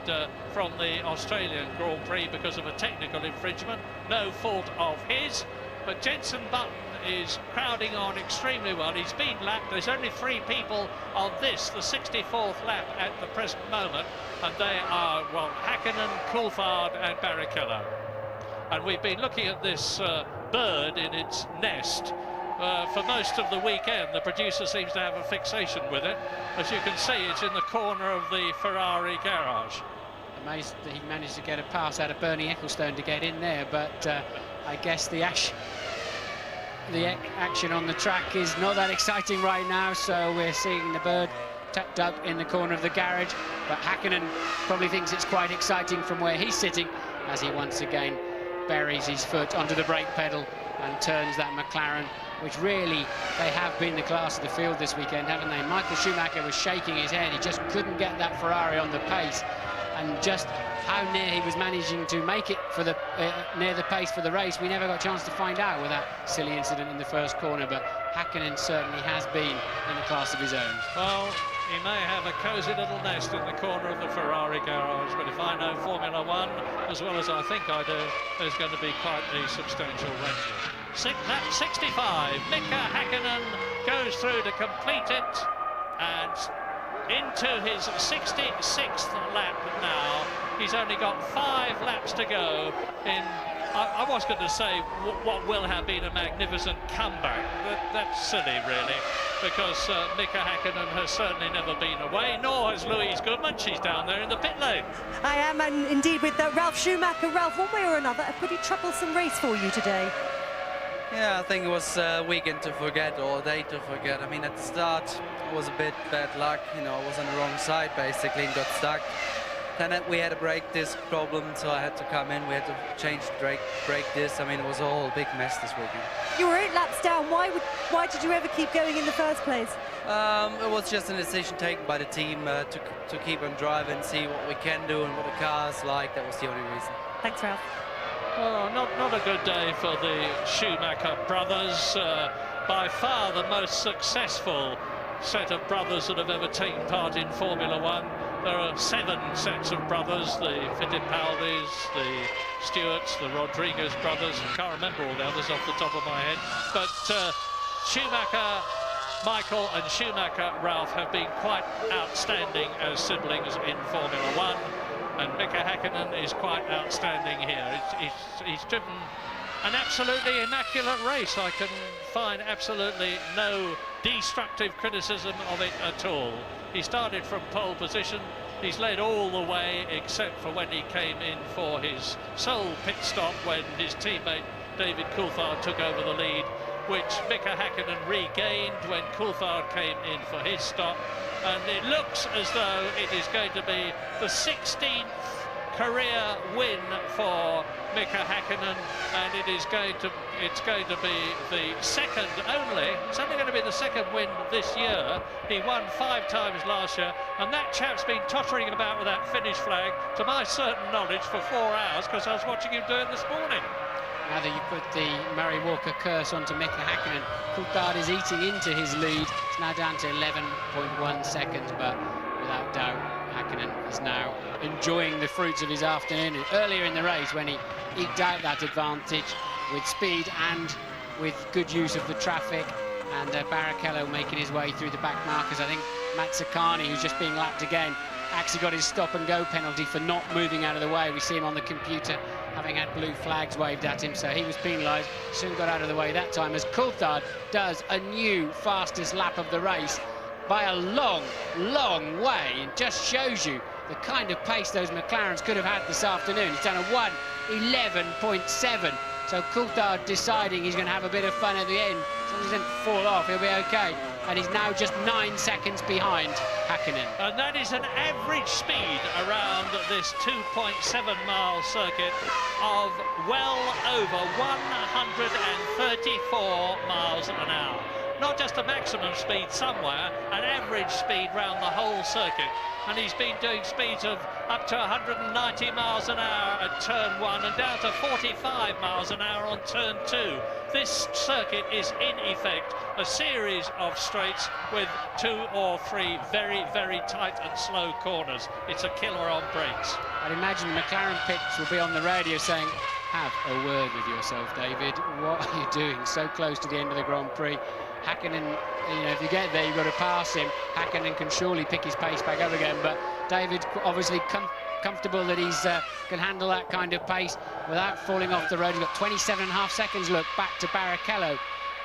from the Australian Grand Prix because of a technical infringement, no fault of his. But Jenson Button is crowding on extremely well. He's been lapped. There's only 3 people on this, the 64th lap at the present moment, and they are, well, Häkkinen, Coulthard and Barrichello. And we've been looking at this bird in its nest for most of the weekend. The producer seems to have a fixation with it. As you can see, it's in the corner of the Ferrari garage. Amazed that he managed to get a pass out of Bernie Ecclestone to get in there, but I guess the action on the track is not that exciting right now, so we're seeing the bird tucked up in the corner of the garage, but Häkkinen probably thinks it's quite exciting from where he's sitting, as he once again buries his foot onto the brake pedal and turns that McLaren, which really, they have been the class of the field this weekend, haven't they? Michael Schumacher was shaking his head. He just couldn't get that Ferrari on the pace, and just how near he was managing to make it for the near the pace for the race, we never got a chance to find out with that silly incident in the first corner. But Häkkinen certainly has been in a class of his own. Well, he may have a cosy little nest in the corner of the Ferrari garage, but if I know Formula One as well as I think I do, there's going to be quite a substantial rental. Lap 65, Mika Häkkinen goes through to complete it, and into his 66th lap now. He's only got 5 laps to go in, I was going to say, what will have been a magnificent comeback. That's silly, really, because Mika Häkkinen has certainly never been away, nor has Louise Goodman. She's down there in the pit lane. I am, and indeed with Ralf Schumacher. Ralf, one way or another, a pretty troublesome race for you today. Yeah, I think it was a weekend to forget, or a day to forget. I mean, at the start, it was a bit bad luck. You know, I was on the wrong side, basically, and got stuck. Then we had a brake disc problem, so I had to come in. We had to change the brake disc. I mean, it was a whole big mess this weekend. You were 8 laps down. Why did you ever keep going in the first place? It was just a decision taken by the team to keep on driving, see what we can do and what the car's like. That was the only reason. Thanks, Ralf. Oh, not a good day for the Schumacher brothers. By far the most successful set of brothers that have ever taken part in Formula One. There are 7 sets of brothers, the Fittipaldis, the Stewarts, the Rodriguez brothers. I can't remember all the others off the top of my head. But Schumacher Michael and Schumacher Ralf have been quite outstanding as siblings in Formula One. And Mika Häkkinen is quite outstanding here. He's driven an absolutely immaculate race. I can find absolutely no destructive criticism of it at all. He started from pole position. He's led all the way except for when he came in for his sole pit stop when his teammate David Coulthard took over the lead, which Mika Häkkinen regained when Coulthard came in for his stop. And it looks as though it is going to be the 16th career win for Mika Häkkinen, and it's going to be the second only. It's only going to be the second win this year. He won 5 times last year, and that chap's been tottering about with that finish flag, to my certain knowledge, for 4 hours, because I was watching him do it this morning. Now that you put the Murray Walker curse onto Mika Häkkinen, Coulthard is eating into his lead. It's now down to 11.1 seconds, but without doubt, Häkkinen is now enjoying the fruits of his afternoon. Earlier in the race, when he eked out that advantage with speed and with good use of the traffic, and Barrichello making his way through the back markers. I think Mazzacani, who's just being lapped again, actually got his stop-and-go penalty for not moving out of the way. We see him on the computer having had blue flags waved at him, so he was penalised, soon got out of the way that time, as Coulthard does a new fastest lap of the race by a long, long way. It just shows you the kind of pace those McLarens could have had this afternoon. He's done a 1:11.7. So Coulthard deciding he's going to have a bit of fun at the end. As long as he doesn't fall off, he'll be okay. And he's now just 9 seconds behind Häkkinen. And that is an average speed around this 2.7-mile circuit of well over 134 miles an hour. Not just a maximum speed somewhere, an average speed round the whole circuit. And he's been doing speeds of up to 190 miles an hour at turn 1 and down to 45 miles an hour on turn 2. This circuit is in effect a series of straights with 2 or 3 very, very tight and slow corners. It's a killer on brakes. I'd imagine the McLaren pits will be on the radio saying, have a word with yourself, David. What are you doing so close to the end of the Grand Prix? Häkkinen, you know, if you get there, you've got to pass him. Häkkinen can surely pick his pace back up again, but David obviously comfortable that he's can handle that kind of pace without falling off the road. He's got 27.5 seconds, look, back to Barrichello,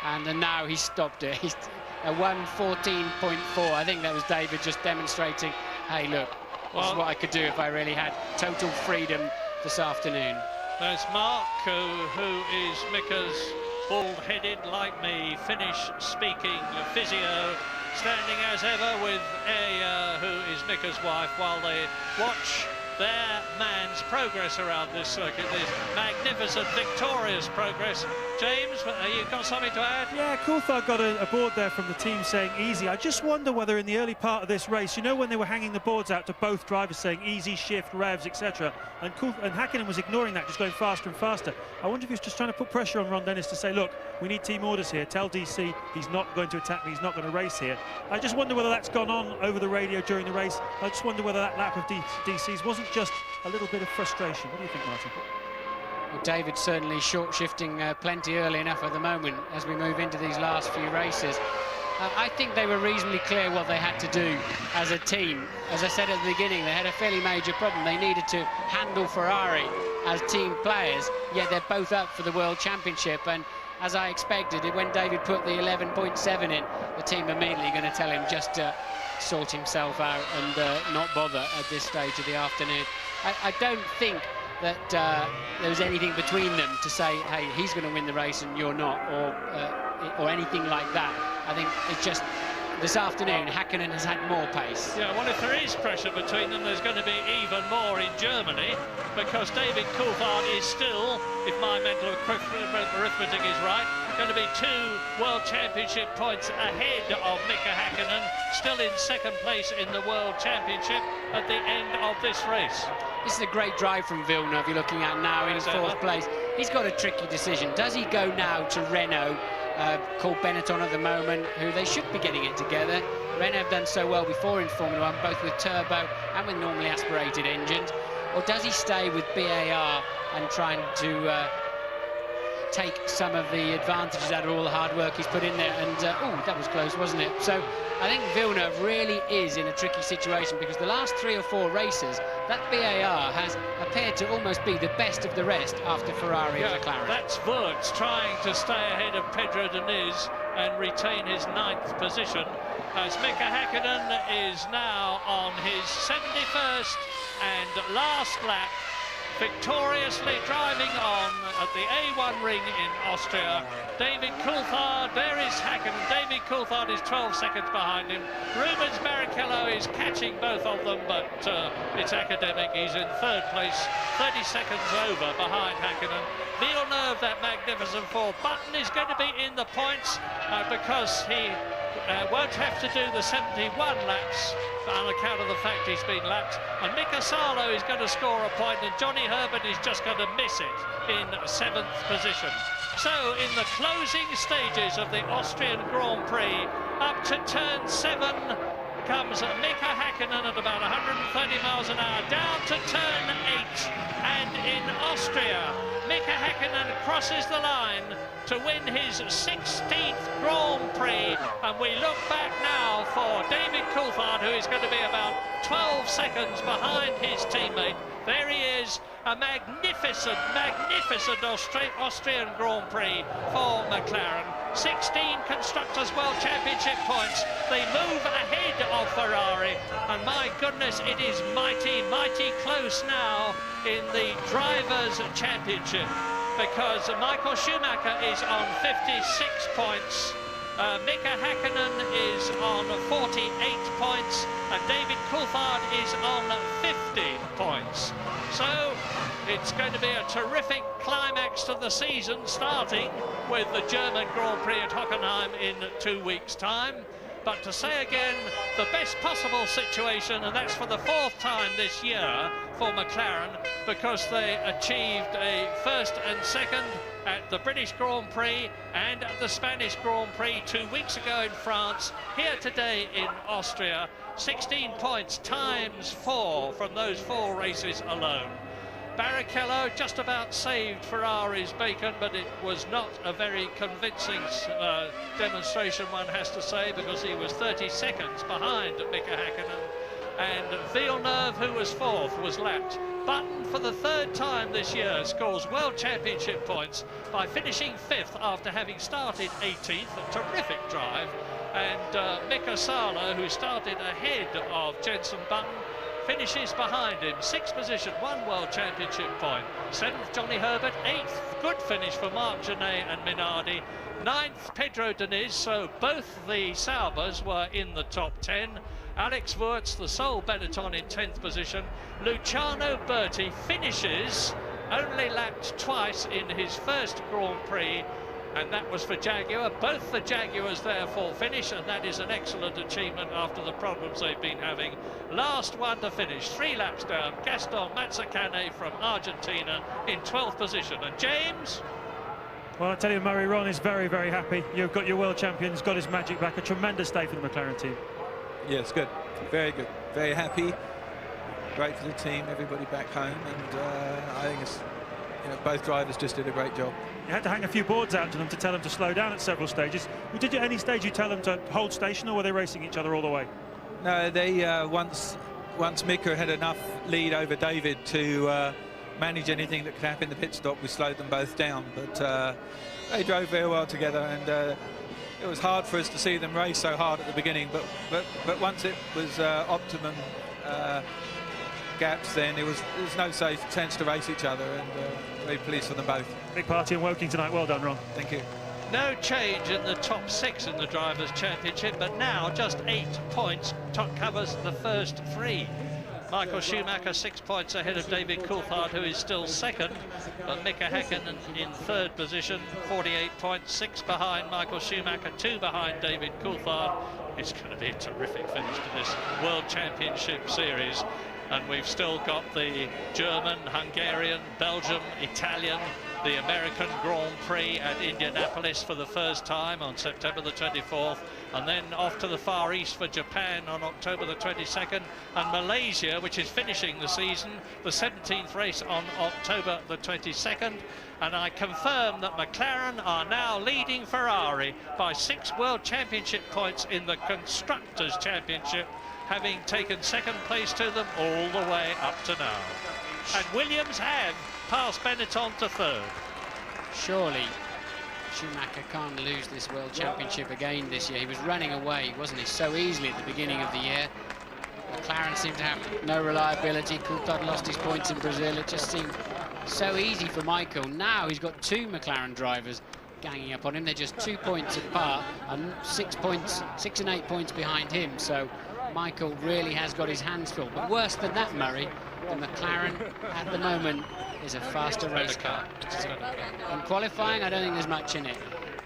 and now he's stopped it. He's a 1:14.4. I think that was David just demonstrating, hey, look, this is what I could do if I really had total freedom this afternoon. There's Mark, who is Mika's bald-headed, like me, Finnish-speaking physio, standing as ever with Eija, who is Mika's wife, while they watch their man's progress around this circuit, this magnificent, victorious progress. James, you've got something to add? Yeah, Coulthard got a board there from the team saying easy. I just wonder whether in the early part of this race, you know, when they were hanging the boards out to both drivers saying easy, shift, revs, etc., and Häkkinen was ignoring that, just going faster and faster. I wonder if he was just trying to put pressure on Ron Dennis to say, look, we need team orders here. Tell DC he's not going to attack me, he's not going to race here. I just wonder whether that's gone on over the radio during the race. I just wonder whether that lap of DC's wasn't just a little bit of frustration. What do you think, Martin? Well, David's certainly short-shifting plenty early enough at the moment as we move into these last few races. I think they were reasonably clear what they had to do as a team. As I said at the beginning, they had a fairly major problem. They needed to handle Ferrari as team players, yet they're both up for the World Championship. And as I expected, when David put the 11.7 in, the team immediately going to tell him just to sort himself out and not bother at this stage of the afternoon. I don't think that there was anything between them to say, hey, he's going to win the race and you're not, or anything like that. I think it's just this afternoon, Häkkinen has had more pace. Yeah, well, if there is pressure between them, there's going to be even more in Germany, because David Coulthard is still, if my mental arithmetic is right, going to be 2 World Championship points ahead of Mika Häkkinen, still in second place in the World Championship at the end of this race. This is a great drive from Villeneuve you're looking at now in his 4th place. He's got a tricky decision. Does he go now to Renault, called Benetton at the moment, who they should be getting it together? Renault have done so well before in Formula 1, both with turbo and with normally aspirated engines. Or does he stay with BAR and trying to take some of the advantages out of all the hard work he's put in there? And oh, that was close, wasn't it? So I think Villeneuve really is in a tricky situation, because the last 3 or 4 races, that BAR has appeared to almost be the best of the rest after Ferrari and McLaren. That's Wurz trying to stay ahead of Pedro Diniz and retain his 9th position, as Mika Häkkinen is now on his 71st and last lap, victoriously driving on at the A1 ring in Austria. David Coulthard, there is Häkkinen. David Coulthard is 12 seconds behind him. Rubens Barrichello is catching both of them, but it's academic. He's in 3rd place, 30 seconds over behind Häkkinen. Villeneuve, that magnificent 4th. Button is going to be in the points because he won't have to do the 71 laps on account of the fact he's been lapped. And Mika Salo is going to score a point, and Johnny Herbert is just going to miss it in 7th position. So in the closing stages of the Austrian Grand Prix, up to turn 7 comes Mika Häkkinen at about 130 miles an hour, down to turn 8, and in Austria, Mika Häkkinen crosses the line to win his 16th Grand Prix, and we look back now for David Coulthard, who is going to be about 12 seconds behind his teammate. There he is, a magnificent Austrian Grand Prix for McLaren. 16 Constructors' World Championship points. They move ahead of Ferrari, and my goodness, it is mighty close now in the Drivers' Championship, because Michael Schumacher is on 56 points. Mika Häkkinen is on 48 points, and David Coulthard is on 50 points. So it's going to be a terrific climax to the season, starting with the German Grand Prix at Hockenheim in 2 weeks' time. But to say again, the best possible situation, and that's for the 4th time this year for McLaren, because they achieved a 1st and 2nd at the British Grand Prix and at the Spanish Grand Prix 2 weeks ago in France, here today in Austria. 16 points times 4 from those 4 races alone. Barrichello just about saved Ferrari's bacon, but it was not a very convincing demonstration, one has to say, because he was 30 seconds behind Mika Häkkinen, and Villeneuve, who was 4th, was lapped. Button, for the 3rd time this year, scores World Championship points by finishing 5th after having started 18th, a terrific drive, and Mika Salo, who started ahead of Jenson Button, finishes behind him, 6th position, 1 World Championship point. 7th, Johnny Herbert. 8th, good finish for Marc Genet and Minardi. 9th, Pedro Diniz, so both the Saubers were in the top 10. Alex Wurz, the sole Benetton, in 10th position. Luciano Berti finishes, only lapped twice in his first Grand Prix, and that was for Jaguar. Both the Jaguars therefore finish, and that is an excellent achievement after the problems they've been having. Last one to finish, 3 laps down, Gaston Mazzacane from Argentina in 12th position. And James? Well, I tell you, Murray, Ron is very, very happy. You've got your world champions, got his magic back. A tremendous day for the McLaren team. Yes, good. Very good. Very happy. Great for the team, everybody back home. And I think it's, you know, both drivers just did a great job. You had to hang a few boards out to them to tell them to slow down at several stages. Did you at any stage you tell them to hold station, or were they racing each other all the way? No, they once Mika had enough lead over David to manage anything that could happen in the pit stop, we slowed them both down. But they drove very well together, and it was hard for us to see them race so hard at the beginning. But once it was optimum gaps, then there was no sense to race each other, and very pleased for them both. Big party in Woking tonight. Well done, Ron. Thank you. No change in the top 6 in the Drivers' Championship, but now just 8 points covers the first 3. Michael Schumacher 6 points ahead of David Coulthard, who is still 2nd, but Mika Häkkinen in 3rd position, 48 points, 6 behind Michael Schumacher, 2 behind David Coulthard. It's going to be a terrific finish to this World Championship Series, and we've still got the German, Hungarian, Belgium, Italian, the American Grand Prix at Indianapolis for the first time on September the 24th, and then off to the Far East for Japan on October the 22nd, and Malaysia, which is finishing the season, the 17th race on October the 22nd. And I confirm that McLaren are now leading Ferrari by 6 World Championship points in the Constructors' Championship, having taken 2nd place to them all the way up to now. And Williams have passed Benetton to 3rd. Surely Schumacher can't lose this World Championship again this year. He was running away, wasn't he, so easily at the beginning of the year. McLaren seemed to have no reliability. Coulthard lost his points in Brazil. It just seemed so easy for Michael. Now he's got 2 McLaren drivers ganging up on him. They're just 2 points apart and 6 and 8 points behind him. So Michael really has got his hands full. But worse than that, Murray, the McLaren at the moment is a faster race car. In qualifying, I don't think there's much in it.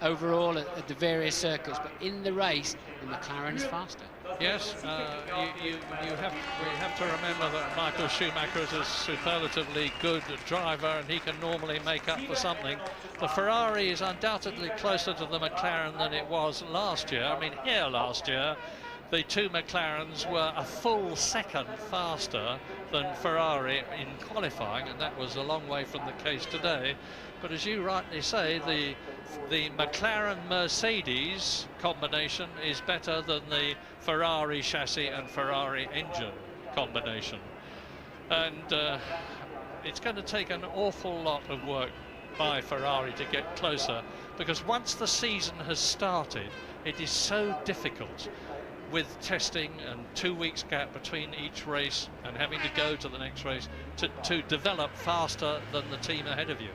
Overall, at the various circuits, but in the race, the McLaren is faster. Yes, we have to remember that Michael Schumacher is a superlatively good driver, and he can normally make up for something. The Ferrari is undoubtedly closer to the McLaren than it was last year. I mean, here last year, the two McLarens were a full second faster than Ferrari in qualifying, and that was a long way from the case today. But as you rightly say, the McLaren-Mercedes combination is better than the Ferrari chassis and Ferrari engine combination. And it's going to take an awful lot of work by Ferrari to get closer, because once the season has started, it is so difficult with testing and 2 weeks gap between each race and having to go to the next race to develop faster than the team ahead of you.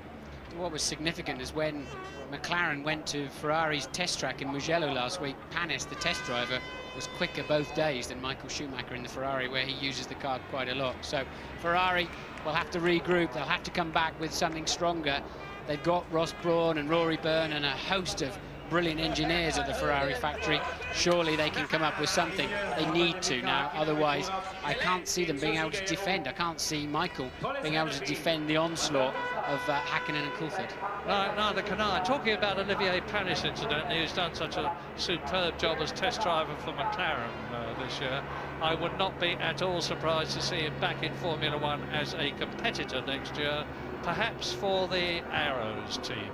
What was significant is when McLaren went to Ferrari's test track in Mugello last week, Panis, the test driver, was quicker both days than Michael Schumacher in the Ferrari, where he uses the car quite a lot. So Ferrari will have to regroup, they'll have to come back with something stronger. They've got Ross Brawn and Rory Byrne and a host of brilliant engineers at the Ferrari factory. Surely they can come up with something. They need to now, otherwise I can't see them being able to defend. I can't see Michael being able to defend the onslaught of Hakkinen and Coulthard. No, neither can I. Talking about Olivier Panis, incidentally, who's done such a superb job as test driver for McLaren this year, I would not be at all surprised to see him back in Formula One as a competitor next year, perhaps for the Arrows team.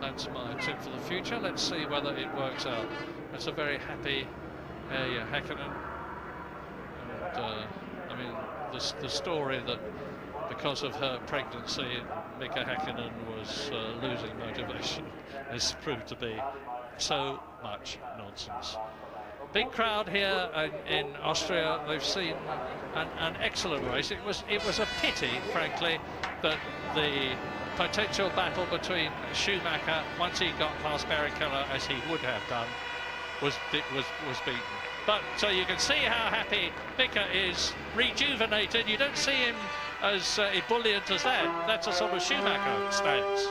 That's my tip for the future. Let's see whether it works out. It's a very happy Hakkinen. And I mean, the story that because of her pregnancy, Mika Hakkinen was losing motivation has proved to be so much nonsense. Big crowd here in Austria. They've seen an excellent race. It was a pity, frankly, that the potential battle between Schumacher, once he got past Barrichello, as he would have done, was beaten. But so you can see how happy Mika is, rejuvenated. You don't see him as ebullient as that. That's a sort of Schumacher stance.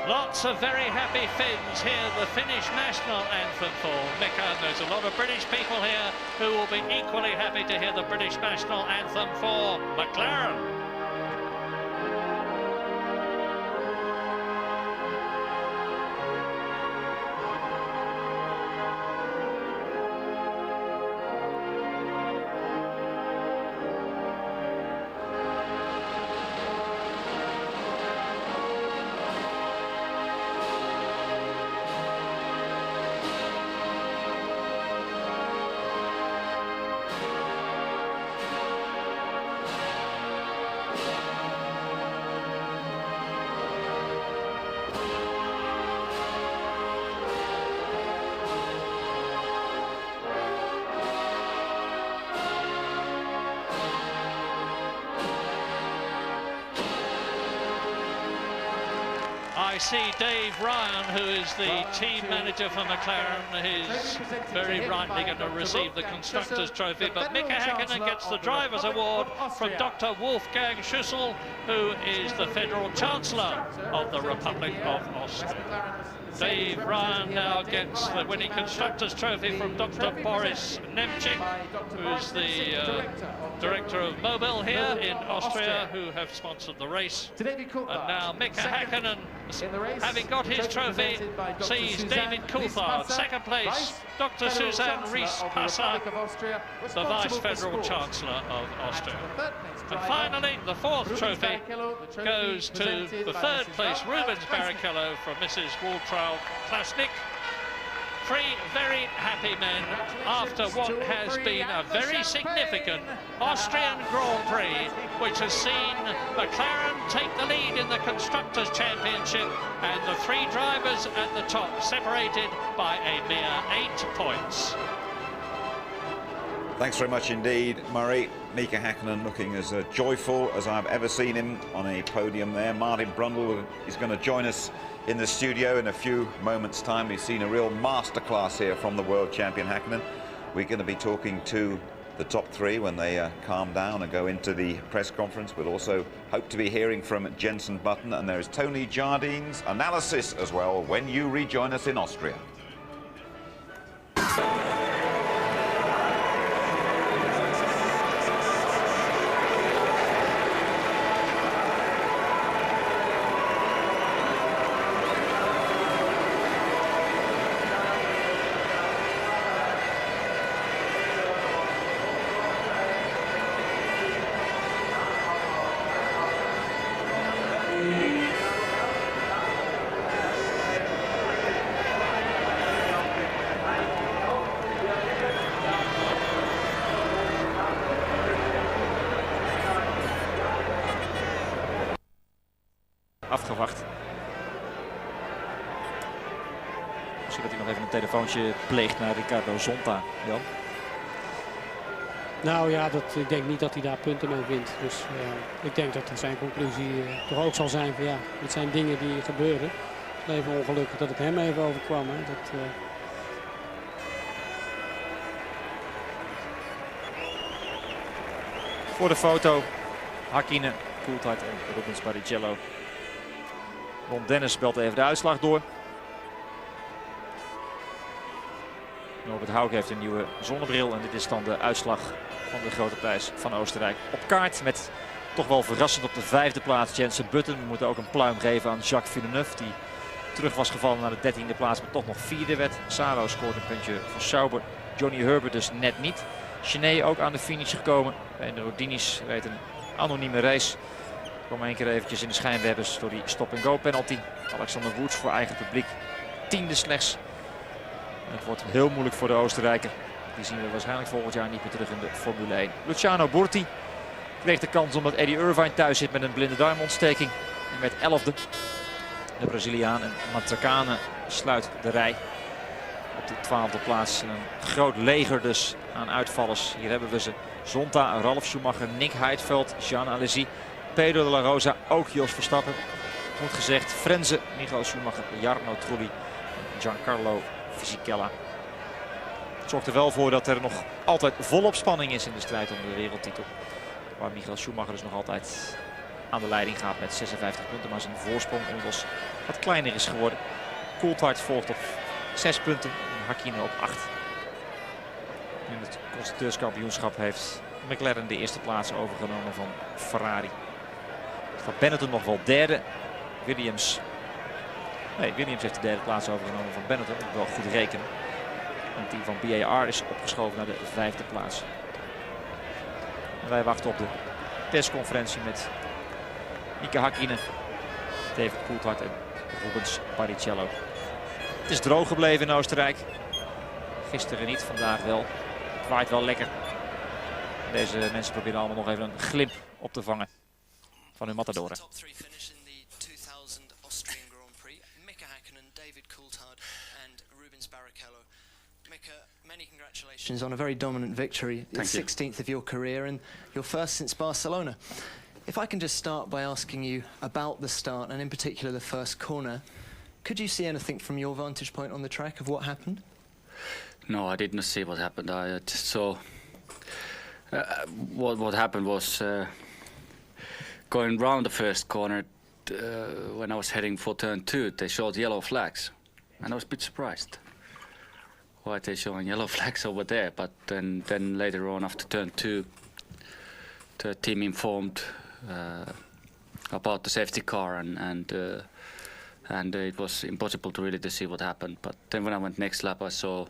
Lots of very happy Finns here, the Finnish national anthem for Mika. There's a lot of British people here who will be equally happy to hear the British national anthem for McLaren. I see Dave Ryan, who is the team manager for McLaren. He's very rightly going to receive the Constructors' Trophy, but Mika Hakkinen gets the Driver's Award from Dr. Wolfgang Schüssel, who is the Federal Chancellor of the Republic of Austria. Dave Ryan now gets the winning Constructors' Trophy from Dr. Boris Nemchik, who's the director of Mobil here in Austria, who have sponsored the race. And now Mika Hakkinen, having got his trophy, sees David Coulthard second place, Dr. Suzanne Ries-Passer, the Vice Federal Chancellor of Austria. And finally, the fourth trophy goes to the third place, Rubens Barrichello from Mrs. Waltraud Klasnik three very happy men after what has been a very significant Austrian Grand Prix, which has seen McLaren take the lead in the Constructors' Championship and the three drivers at the top separated by a mere 8 points. Thanks very much indeed, Murray. Mika Hakkinen looking as joyful as I've ever seen him on a podium there. Martin Brundle is going to join us in the studio in a few moments' time. We've seen a real masterclass here from the world champion Hakkinen. We're going to be talking to the top three when they calm down and go into the press conference. We'll also hope to be hearing from Jenson Button, and there is Tony Jardine's analysis as well when you rejoin us in Austria. Afgewacht. Misschien dat hij nog even een telefoontje pleegt naar Ricardo Zonta, Jan. Nou ja, ik denk niet dat hij daar punten mee wint. Dus ik denk dat zijn conclusie toch ook zal zijn van ja, het zijn dingen die gebeuren. Even ongelukkig dat het hem even overkwam. Hè. Voor de foto, Hakkinen, Coulthard en Rubens Barrichello. Ron Dennis belt even de uitslag door. Norbert Hauke heeft een nieuwe zonnebril en dit is dan de uitslag van de grote prijs van Oostenrijk. Op kaart met toch wel verrassend op de 5e plaats Jenson Button. We moeten ook een pluim geven aan Jacques Villeneuve die terug was gevallen naar de 13e plaats, maar toch nog 4e werd. Salo scoort een puntje voor Sauber. Johnny Herbert dus net niet. Chenet ook aan de finish gekomen. En de Rodinis reed een anonieme race. Kwam één keer eventjes in de schijnwerpers door die stop-and-go penalty. Alexander Woods voor eigen publiek 10e slechts. En het wordt heel moeilijk voor de Oostenrijker. Die zien we waarschijnlijk volgend jaar niet meer terug in de Formule 1. Luciano Burti kreeg de kans omdat Eddie Irvine thuis zit met een blinde darmontsteking. En werd 11e. De Braziliaan en Matracane sluit de rij op de 12e plaats. Een groot leger dus aan uitvallers. Hier hebben we ze. Zonta, Ralf Schumacher, Nick Heidfeld, Jean Alesi, Pedro de la Rosa, ook Jos Verstappen. Goed gezegd, Frenze, Michael Schumacher, Jarno Trulli en Giancarlo Fisichella. Het zorgt er wel voor dat er nog altijd volop spanning is in de strijd om de wereldtitel. Waar Michael Schumacher dus nog altijd aan de leiding gaat met 56 punten. Maar zijn voorsprong inmiddels wat kleiner is geworden. Coulthard volgt op 6 punten en Hakkinen op 8. In het constructeurskampioenschap heeft McLaren de eerste plaats overgenomen van Ferrari. Staat Benetton nog wel derde. Williams heeft de derde plaats overgenomen van Benetton. Dat moet wel goed rekenen. En het team van BAR is opgeschoven naar de 5e plaats. En wij wachten op de persconferentie met Mika Hakkinen, David Coulthard en Rubens Barrichello. Het is droog gebleven in Oostenrijk. Gisteren niet, vandaag wel. Het waait wel lekker. Deze mensen proberen allemaal nog even een glimp op te vangen van hun matadoren. Congratulations on a very dominant victory. The 16th of your career and your first since Barcelona. If I can just start by asking you about the start and in particular the first corner, could you see anything from your vantage point on the track of what happened? No, I did not see what happened. I just saw what happened was going round the first corner. When I was heading for turn 2, they showed yellow flags, and I was a bit surprised why they showing yellow flags over there. But then later on, after turn 2, the team informed about the safety car, and it was impossible to really see what happened. But then when I went next lap, I saw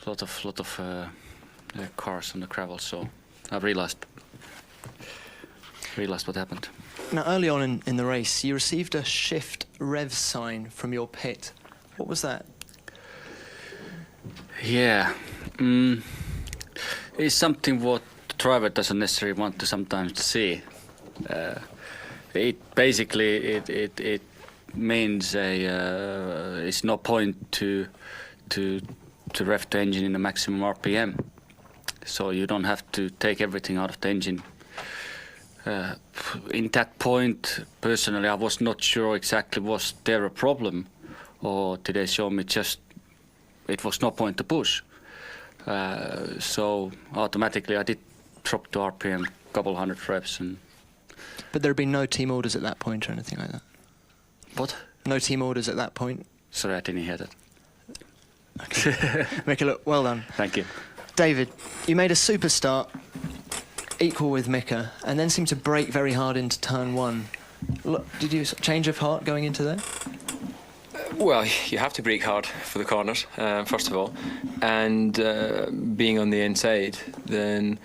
a lot of cars on the gravel, so I realized what happened. Now, early on in the race, you received a shift rev sign from your pit. What was that? Yeah. It's something what the driver doesn't necessarily want to sometimes see. It basically it means it's no point to rev the engine in the maximum RPM. So you don't have to take everything out of the engine. In that point, personally, I was not sure exactly was there a problem, or did they show me just it was no point to push. So automatically I did drop the RPM, couple hundred reps. But there had been no team orders at that point or anything like that? What? No team orders at that point? Sorry, I didn't hear that. Okay. Mika, look, well done. Thank you. David, you made a super start, equal with Mika, and then seemed to brake very hard into turn one. Look, did you change of heart going into there? Well, you have to brake hard for the corners, first of all, and being on the inside, then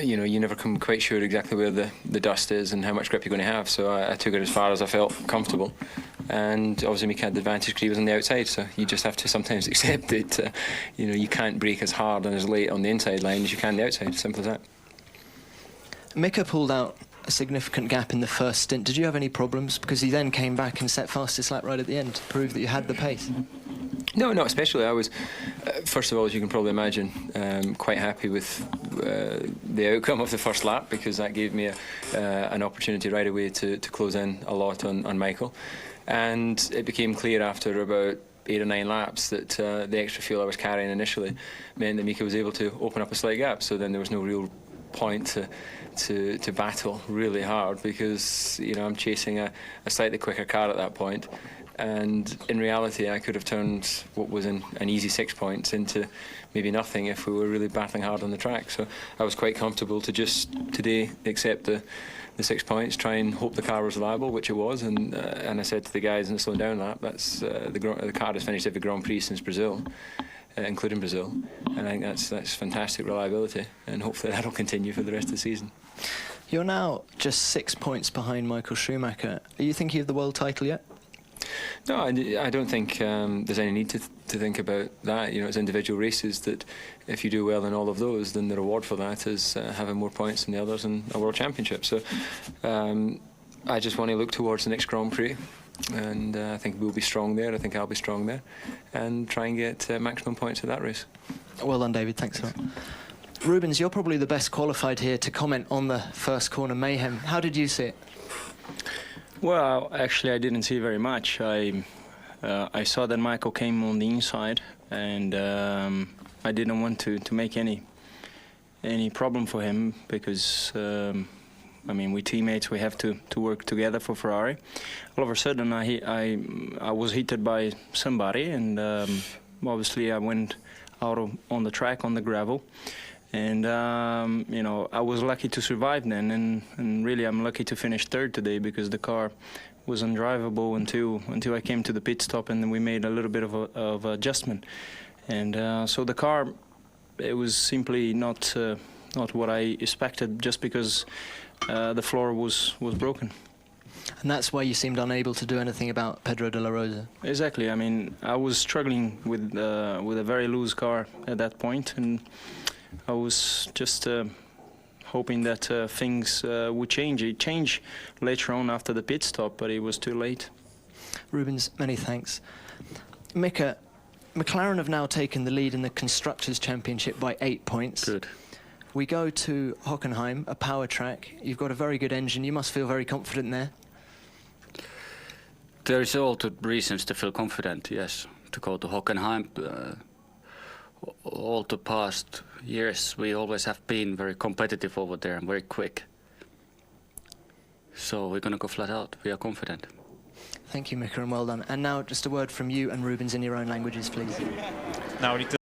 you know, you never come quite sure exactly where the dust is and how much grip you're going to have. So I took it as far as I felt comfortable, and obviously Mika had the advantage because he was on the outside. So you just have to sometimes accept that you know, you can't brake as hard and as late on the inside line as you can on the outside. Simple as that. Mika pulled out a significant gap in the first stint. Did you have any problems? Because he then came back and set fastest lap right at the end to prove that you had the pace. No, not especially. I was, first of all, as you can probably imagine, quite happy with the outcome of the first lap, because that gave me an opportunity right away to close in a lot on Michael. And it became clear after about 8 or 9 laps that the extra fuel I was carrying initially meant that Mika was able to open up a slight gap. So then there was no real point to battle really hard, because you know, I'm chasing a slightly quicker car at that point, and in reality I could have turned what was an easy 6 points into maybe nothing if we were really battling hard on the track. So I was quite comfortable to just today accept the 6 points, try and hope the car was reliable, which it was, and I said to the guys in the slow down lap, that's the car has finished every Grand Prix since Brazil, including Brazil, and I think that's fantastic reliability, and hopefully that'll continue for the rest of the season. You're now just 6 points behind Michael Schumacher. Are you thinking of the world title yet? No, I don't think there's any need to think about that. You know, it's individual races that if you do well in all of those, then the reward for that is having more points than the others in a world championship. So I just want to look towards the next Grand Prix, and I think we'll be strong there. I think I'll be strong there, and try and get maximum points at that race. Well done, David. Thanks a lot. Rubens, you're probably the best qualified here to comment on the first corner mayhem. How did you see it? Well, actually, I didn't see very much. I saw that Michael came on the inside, and I didn't want to make any problem for him, because I mean, we teammates, we have to work together for Ferrari. All of a sudden, I was hit by somebody, and obviously I went out on the track on the gravel. And you know, I was lucky to survive then, and really I'm lucky to finish third today, because the car was undrivable until I came to the pit stop, and then we made a little bit of adjustment. And so the car, it was simply not what I expected, just because the floor was broken. And that's why you seemed unable to do anything about Pedro de la Rosa. Exactly. I mean, I was struggling with a very loose car at that point, and I was just hoping that things would change. It changed later on after the pit stop, but it was too late. Rubens, many thanks. Mika, McLaren have now taken the lead in the Constructors' Championship by 8 points. Good. We go to Hockenheim, a power track. You've got a very good engine. You must feel very confident there. There is all the reasons to feel confident, yes, to go to Hockenheim. All the past years, we always have been very competitive over there and very quick. So we're going to go flat out. We are confident. Thank you, Mika, and well done. And now just a word from you and Rubens in your own languages, please. Now we need to